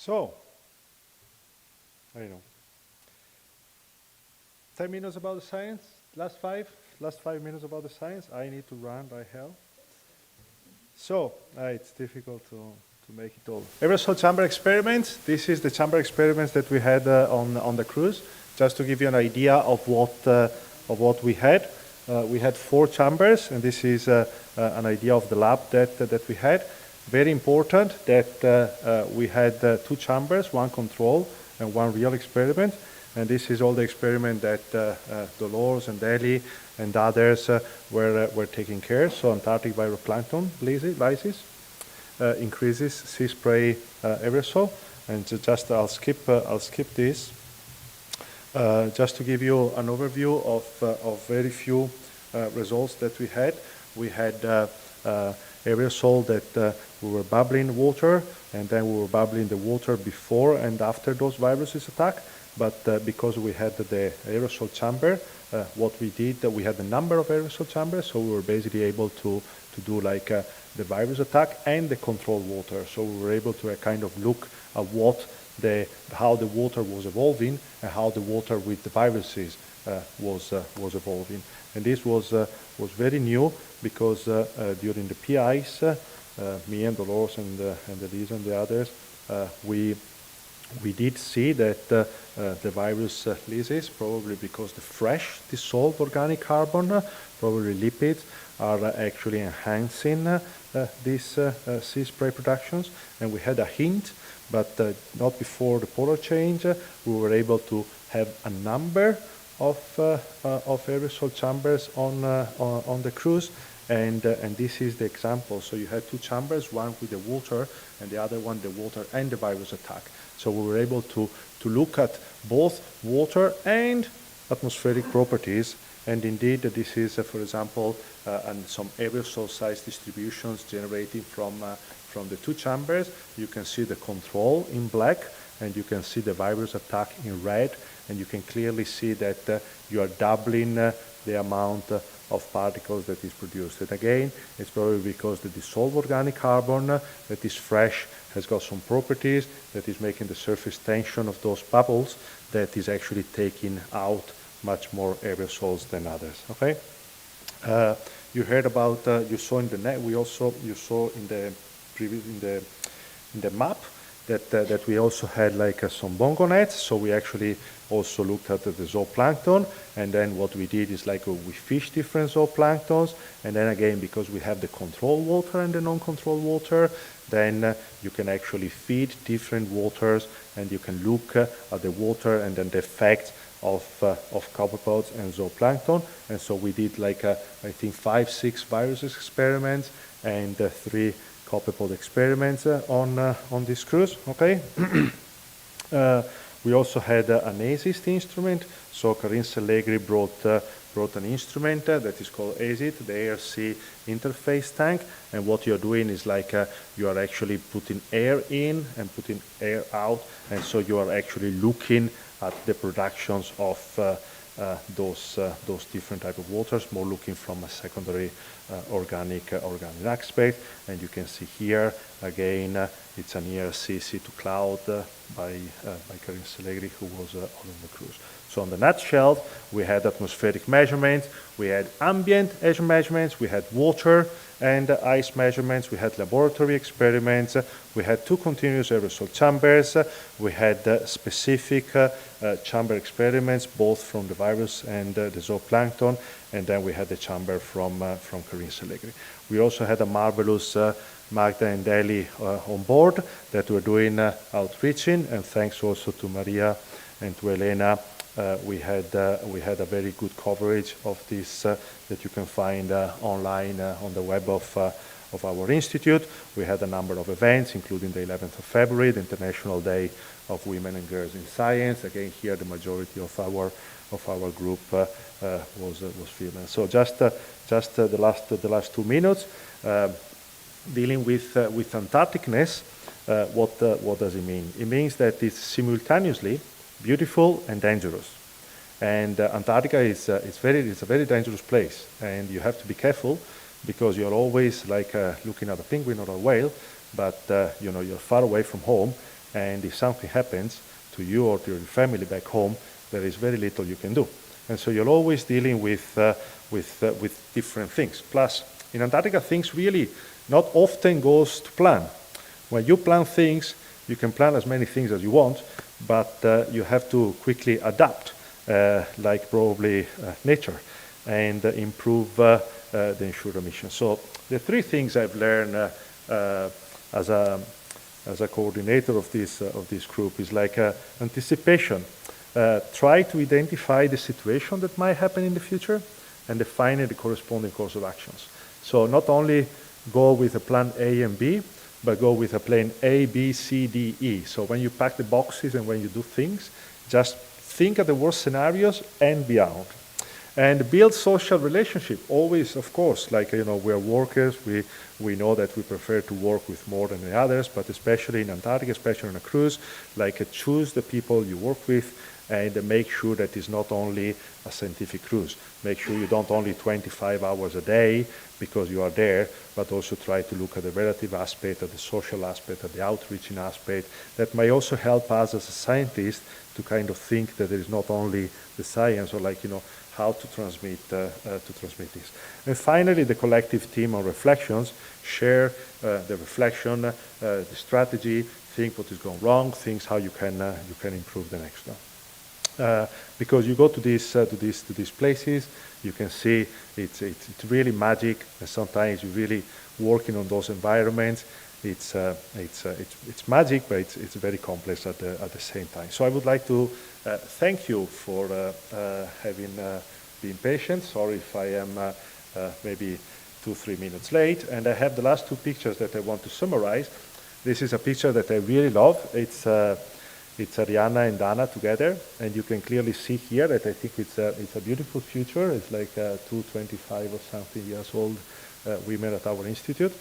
So, I don't know. 10 minutes about the science. Last 5 minutes about the science. I need to run by hell. So, it's difficult to make it all. Aerosol chamber experiments. This is the chamber experiments that we had on the cruise. Just to give you an idea of what we had. We had 4 chambers, and this is an idea of the lab that we had. Very important that we had 2 chambers, 1 control and 1 real experiment. And this is all the experiment that Dolores and Deli and others were taking care. So Antarctic phytoplankton lysis increases sea spray aerosol. And just I'll skip this. Just to give you an overview of very few results that we had. We had aerosol that we were bubbling water, and then we were bubbling the water before and after those viruses attack. But because we had the aerosol chamber, what we did, we had a number of aerosol chambers, so we were basically able to do like the virus attack and the control water. So we were able to kind of look at how the water was evolving and how the water with the viruses was evolving. And this was very new because during the PIs, me and Dolores and Elisa and the others, we did see that the virus lysis, probably because the fresh dissolved organic carbon, probably lipids, are actually enhancing these sea spray productions. And we had a hint, but not before the polar change. We were able to have a number of aerosol chambers on the cruise. And this is the example. So you had 2 chambers, one with the water and the other one the water and the virus attack. So we were able to look at both water and atmospheric properties. And indeed, this is, for example, and some aerosol size distributions generating from the 2 chambers. You can see the control in black, and you can see the virus attack in red, and you can clearly see that you are doubling the amount of particles that is produced. And again, it's probably because the dissolved organic carbon that is fresh has got some properties that is making the surface tension of those bubbles that is actually taking out much more aerosols than others. Okay, you heard about, you saw in the net. You saw in the map that we also had like some bongo nets. So we actually also looked at the zooplankton, and then what we did is like we fish different zooplanktons, and then again, because we have the controlled water and the non-controlled water, then you can actually feed different waters, and you can look at the water and then the effect of copepods and zooplankton. And so we did like I think 5-6 viruses experiments and 3 copepod experiments on this cruise. Okay. We also had an ASIST instrument. So Karin Selegri brought an instrument that is called ASIT, the air-sea interface tank. And what you're doing is like you are actually putting air in and putting air out. And so you are actually looking at the productions of those different type of waters, more looking from a secondary organic aspect. And you can see here again, it's an air-sea sea-to-cloud by Karin Selegri, who was on the cruise. So on the nutshell, we had atmospheric measurements, we had ambient air measurements, we had water and ice measurements, we had laboratory experiments, we had 2 continuous aerosol chambers, we had specific chamber experiments, both from the virus and the zooplankton, and then we had the chamber from Karin Selegri. We also had a marvelous Magda and Deli on board that were doing outreaching, and thanks also to Maria and to Elena, we had a very good coverage of this that you can find online on the web of our institute. We had a number of events, including the 11th of February, the International Day of Women and Girls in Science. Again, here the majority of our group was female. So just the last 2 minutes. Dealing with Antarcticness, what does it mean? It means that it's simultaneously beautiful and dangerous. And Antarctica is a very dangerous place, and you have to be careful because you're always like looking at a penguin or a whale, but you're far away from home, And if something happens to you or to your family back home, there is very little you can do. And so you're always dealing with different things. Plus, in Antarctica, things really not often goes to plan. When you plan things, you can plan as many things as you want, but you have to quickly adapt, like probably nature, and improve the ensured emission. So the three things I've learned as a coordinator of this group is like anticipation. Try to identify the situation that might happen in the future and defining the corresponding course of actions. So not only go with a plan A and B, but go with a plan A, B, C, D, E. So when you pack the boxes and when you do things, just think of the worst scenarios and beyond. And build social relationship. Always, of course, like, we're workers. We know that we prefer to work with more than the others, but especially in Antarctica, especially on a cruise, like choose the people you work with and make sure that it's not only a scientific cruise. Make sure you don't only 25 hours a day because you are there, but also try to look at the relative aspect, at the social aspect, at the outreaching aspect. That may also help us as a scientist to kind of think that there is not only the science or how to transmit this. And finally, the collective team on reflections, share the reflection, the strategy, think what is going wrong, things how you can improve the next one. Because you go to these places, you can see it's really magic, and sometimes you're really working on those environments. It's magic, but it's very complex at the same time. So I would like to thank you for having been patient. Sorry if I am maybe 2-3 minutes late. And I have the last two pictures that I want to summarize. This is a picture that I really love. It's Arianna and Dana together, and you can clearly see here that I think it's a beautiful future. It's like 25 or something years old women at our institute.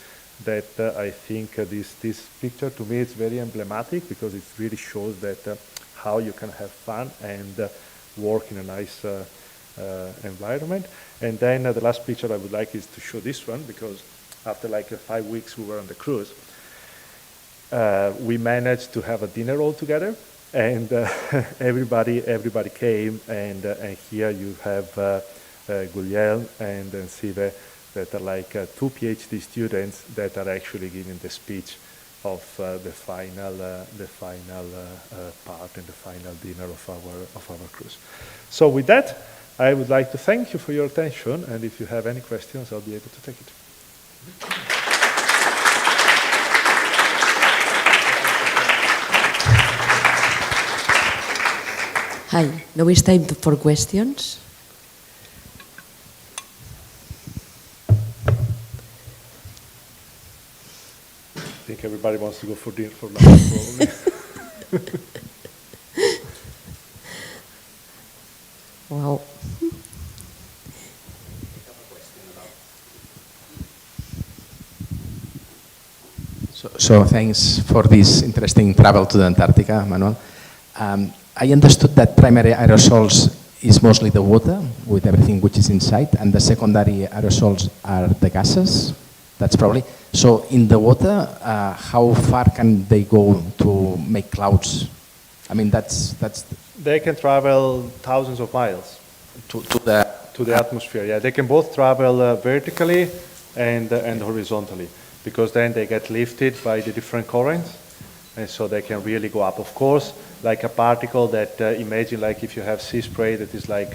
That I think this picture to me is very emblematic because it really shows that how you can have fun and work in a nice environment. And then the last picture I would like is to show this one, because after like 5 weeks we were on the cruise, we managed to have a dinner all together, and everybody came, and here you have Guglielmo and Sive, that are like two PhD students that are actually giving the speech of the final part and the final dinner of our cruise. So with that, I would like to thank you for your attention, and if you have any questions, I'll be able to take it. Hi, now it's time for questions. I think everybody wants to go for dinner for lunch, probably. Wow. So thanks for this interesting travel to the Antarctica, Manuel. I understood that primary aerosols is mostly the water with everything which is inside, and the secondary aerosols are the gases. That's probably. So in the water, how far can they go to make clouds? I mean, that's. They can travel thousands of miles to the atmosphere. Yeah, they can both travel vertically and horizontally, because then they get lifted by the different currents, and so they can really go up. Of course, like a particle that imagine like if you have sea spray that is like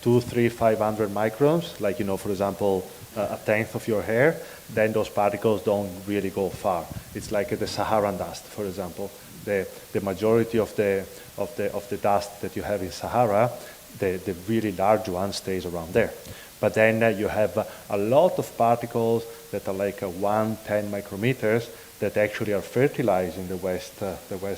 200, 300, 500 microns, like for example a tenth of your hair, then those particles don't really go far. It's like the Saharan dust, for example. The majority of the dust that you have in Sahara, the really large one stays around there. But then you have a lot of particles that are like 110 micrometers that actually are fertilizing the west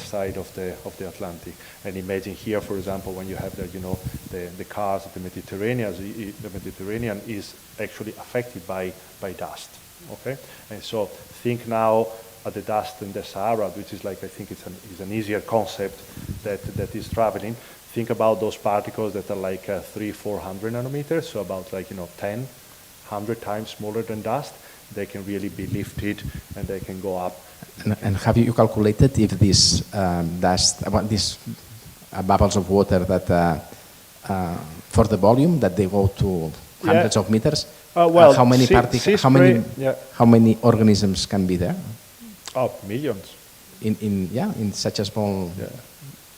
side of the Atlantic. And imagine here, for example, when you have the cars of the Mediterranean is actually affected by dust. Okay, and so think now at the dust in the Sahara, which is like I think it's an easier concept that is traveling. Think about those particles that are like 300-400 nanometers, so about like 10, 100 times smaller than dust, they can really be lifted and they can go up. And have you calculated if this dust, these bubbles of water that for the volume that they go to hundreds of meters? Well, how many how many organisms can be there? Oh, millions. In such a small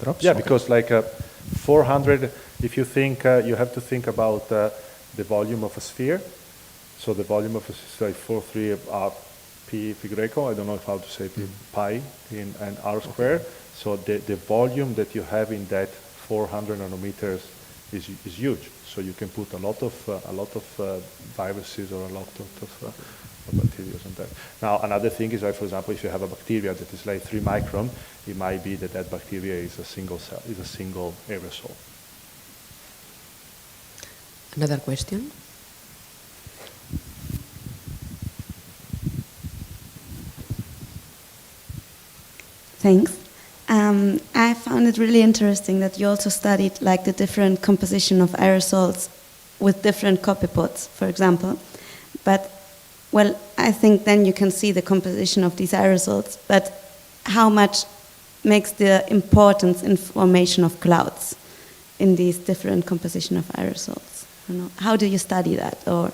drops? Yeah, because like 400, if you think, you have to think about the volume of a sphere. So the volume of a sphere is like 4,3 pi Greco, I don't know how to say pi in an r square. So the volume that you have in that 400 nanometers is huge. So you can put a lot of viruses or a lot of bacteria on that. Now another thing is, like, for example, if you have a bacteria that is like 3 micron, it might be that bacteria is a single cell, is a single aerosol. Another question? Thanks. I found it really interesting that you also studied like the different composition of aerosols with different copypods, for example. But, well, I think then you can see the composition of these aerosols, but how much makes the importance in formation of clouds in these different composition of aerosols? You know, how do you study that? Or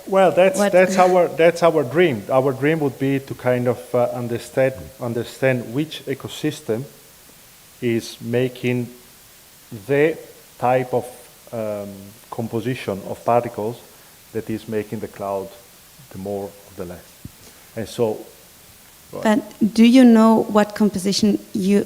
well, that's our dream. Our dream would be to kind of understand which ecosystem is making the type of composition of particles that is making the cloud the more or the less. And so. But do you know what composition you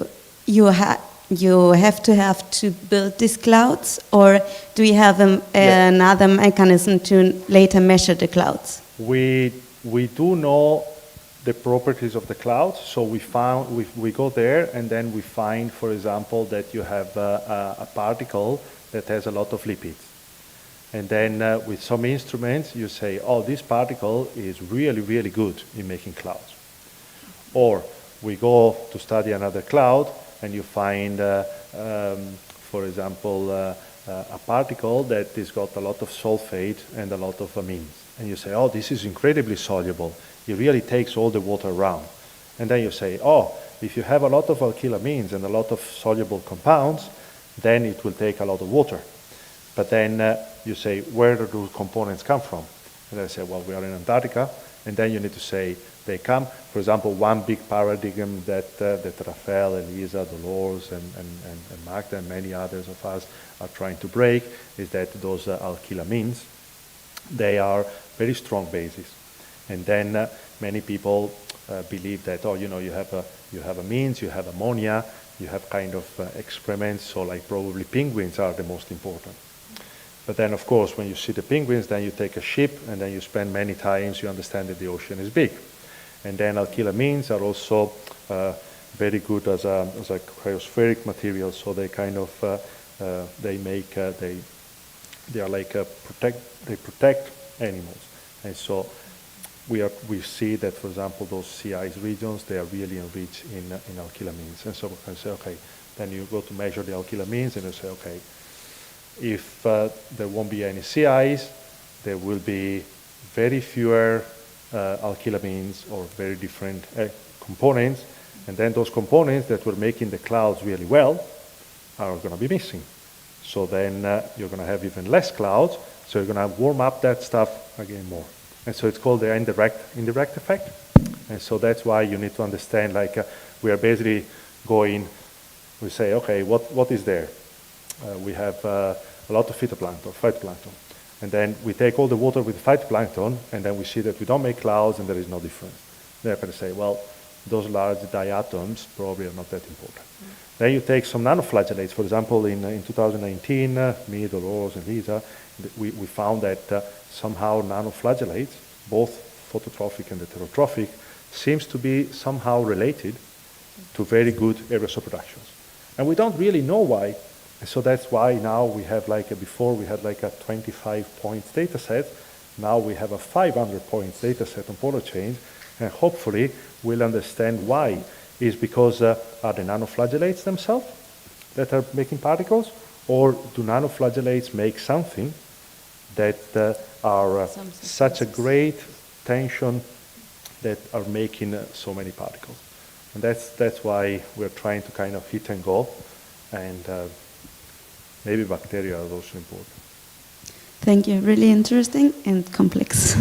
have to build these clouds, or do you have another mechanism to later measure the clouds? We do know the properties of the clouds, so we go there and then we find, for example, that you have a particle that has a lot of lipids. And then with some instruments you say, oh, this particle is really, really good in making clouds. Or we go to study another cloud and you find, for example, a particle that has got a lot of sulfate and a lot of amines. And you say, oh, this is incredibly soluble. It really takes all the water around. And then you say, oh, if you have a lot of alkylamines and a lot of soluble compounds, then it will take a lot of water. But then you say, where do those components come from? And I say, well, we are in Antarctica. And then you need to say, they come, for example, one big paradigm that Rafael, Elisa, Dolores, and Magda, and many others of us are trying to break, is that those alkylamines, they are very strong bases. And then many people believe that, oh, you have amines, you have ammonia, you have kind of excrements, so like probably penguins are the most important. But then, of course, when you see the penguins, then you take a ship and then you spend many times, you understand that the ocean is big. And then alkylamines are also very good as a cryospheric material, so they kind of they are like they protect animals. And so we see that, for example, those sea ice regions, they are really enriched in alkylamines. And so we can say, okay, then you go to measure the alkylamines and you say, okay, if there won't be any sea ice, there will be very fewer alkylamines or very different components, and then those components that were making the clouds really well are going to be missing. So then you're going to have even less clouds, so you're going to warm up that stuff again more. And so it's called the indirect effect. And so that's why you need to understand, like we are basically going, we say, okay, what is there? We have a lot of phytoplankton. And then we take all the water with phytoplankton, and then we see that we don't make clouds and there is no difference. They're going to say, well, those large diatoms probably are not that important. Then you take some nanoflagellates. For example, in 2019, me, Dolores, and Lisa, we found that somehow nanoflagellates, both phototrophic and heterotrophic, seems to be somehow related to very good aerosol productions. And we don't really know why. So that's why now we have before we had like a 25 points data set. Now we have a 500 points data set on polar change, and hopefully we'll understand why. Is because are the nanoflagellates themselves that are making particles, or do nanoflagellates make something that are Some such a substances. great tension that are making so many particles. And that's why we're trying to kind of hit and go, and maybe bacteria are also important. Thank you. Really interesting and complex.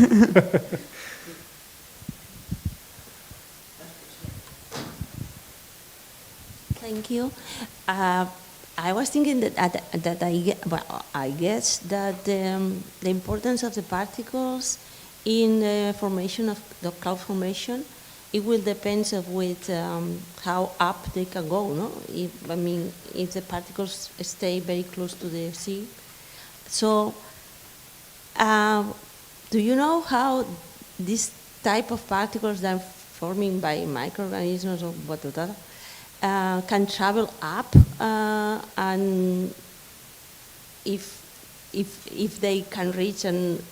Thank you. I was thinking I guess that the importance of the particles in the formation of the cloud formation, it will depend of with how up they can go, no? If the particles stay very close to the sea. So, do you know how this type of particles that are forming by microorganisms or whatever can travel up, and if they can reach an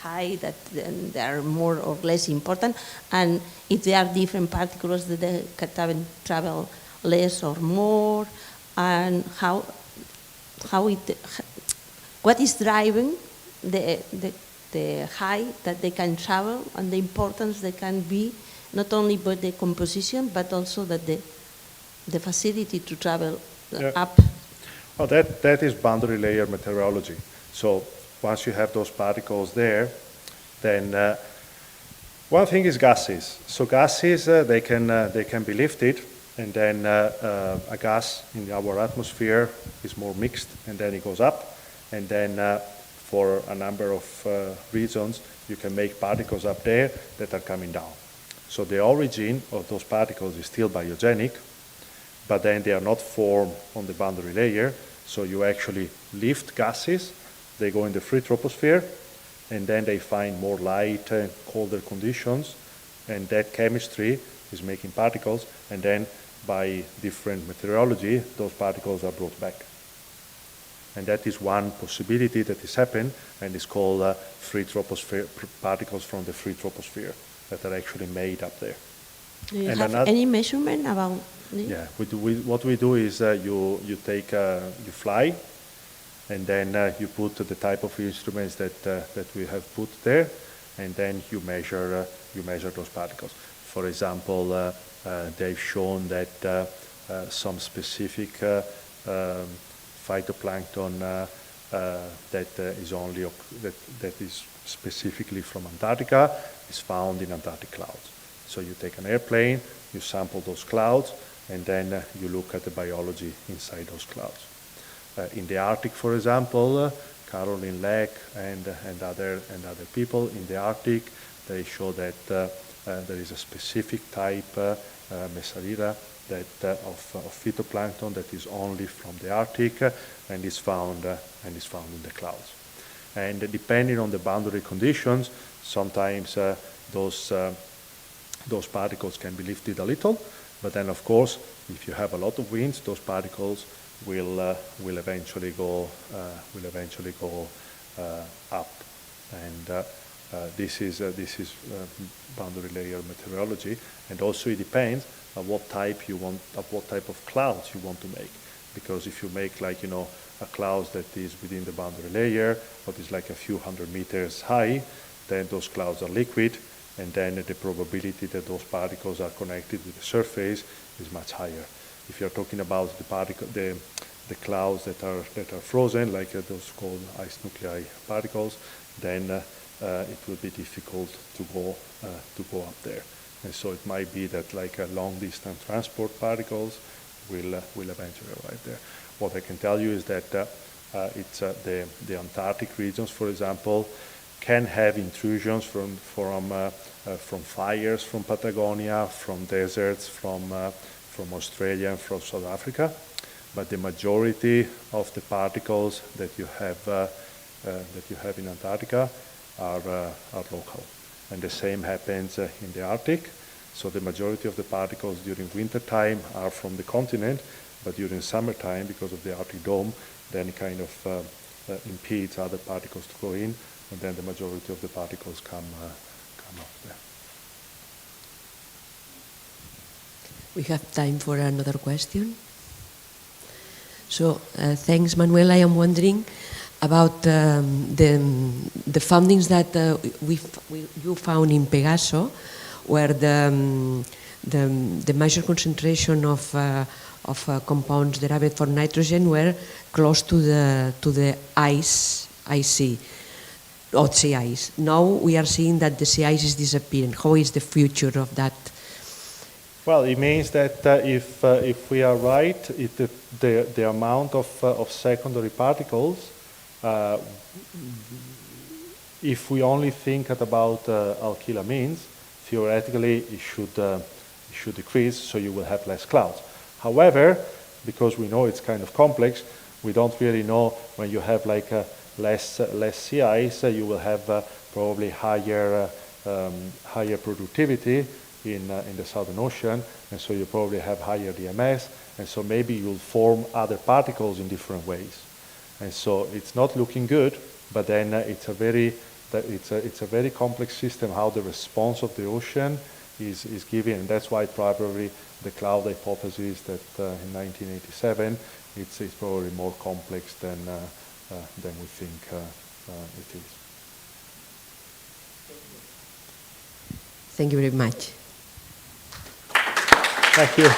high that then they are more or less important, and if there are different particles that they can travel less or more, and what is driving the height that they can travel and the importance they can be, not only by the composition, but also that the facility to travel up. Well, that is boundary layer meteorology. So once you have those particles there, then one thing is gases. So gases, they can be lifted, and then a gas in our atmosphere is more mixed, and then it goes up, and then for a number of reasons, you can make particles up there that are coming down. So the origin of those particles is still biogenic, but then they are not formed on the boundary layer. So you actually lift gases, they go in the free troposphere, and then they find more light and colder conditions, and that chemistry is making particles, and then by different meteorology, those particles are brought back. And that is one possibility that is happening, and it's called free troposphere, particles from the free troposphere that are actually made up there. Do you And have any measurement about this? Yeah, what we do is you fly, and then you put the type of instruments that we have put there, and then you measure those particles. For example, they've shown that some specific phytoplankton that is specifically from Antarctica is found in Antarctic clouds. So you take an airplane, you sample those clouds, and then you look at the biology inside those clouds. In the Arctic, for example, Caroline Leck and other people in the Arctic, they show that there is a specific type, Mesarira, of phytoplankton that is only from the Arctic and is found in the clouds. And depending on the boundary conditions, sometimes those particles can be lifted a little, but then of course, if you have a lot of winds, those particles will eventually go up, and this is boundary layer meteorology, and also it depends on what type of clouds you want to make, because if you make a cloud that is within the boundary layer, what is like a few hundred meters high, then those clouds are liquid, and then the probability that those particles are connected with the surface is much higher. If you're talking about the clouds that are frozen, like those called ice nuclei particles, then it will be difficult to go up there. And so it might be that like a long distance transport particles will eventually arrive there. What I can tell you is that it's the Antarctic regions, for example, can have intrusions from fires from Patagonia, from deserts, from Australia and from South Africa, but the majority of the particles that you have in Antarctica are local, and the same happens in the Arctic. So the majority of the particles during winter time are from the continent, but during summertime, because of the Arctic dome, then it kind of impedes other particles to go in, and then the majority of the particles come up there. We have time for another question. So, thanks, Manuel. I am wondering, about the findings that you found in Pegaso, where the major concentration of compounds derived from nitrogen were close to the sea ice. Now we are seeing that the sea ice is disappearing. How is the future of that? Well, it means that if we are right, the amount of secondary particles, if we only think about alkylamines, theoretically it should decrease, so you will have less clouds. However, because we know it's kind of complex, we don't really know when you have like less sea ice, you will have probably higher productivity in the Southern Ocean, and so you probably have higher DMS, and so maybe you'll form other particles in different ways. And so it's not looking good, but then it's a very complex system how the response of the ocean is given, and that's why probably the cloud hypothesis that in 1987 it's probably more complex than we think it is. Thank you very much. Thank you.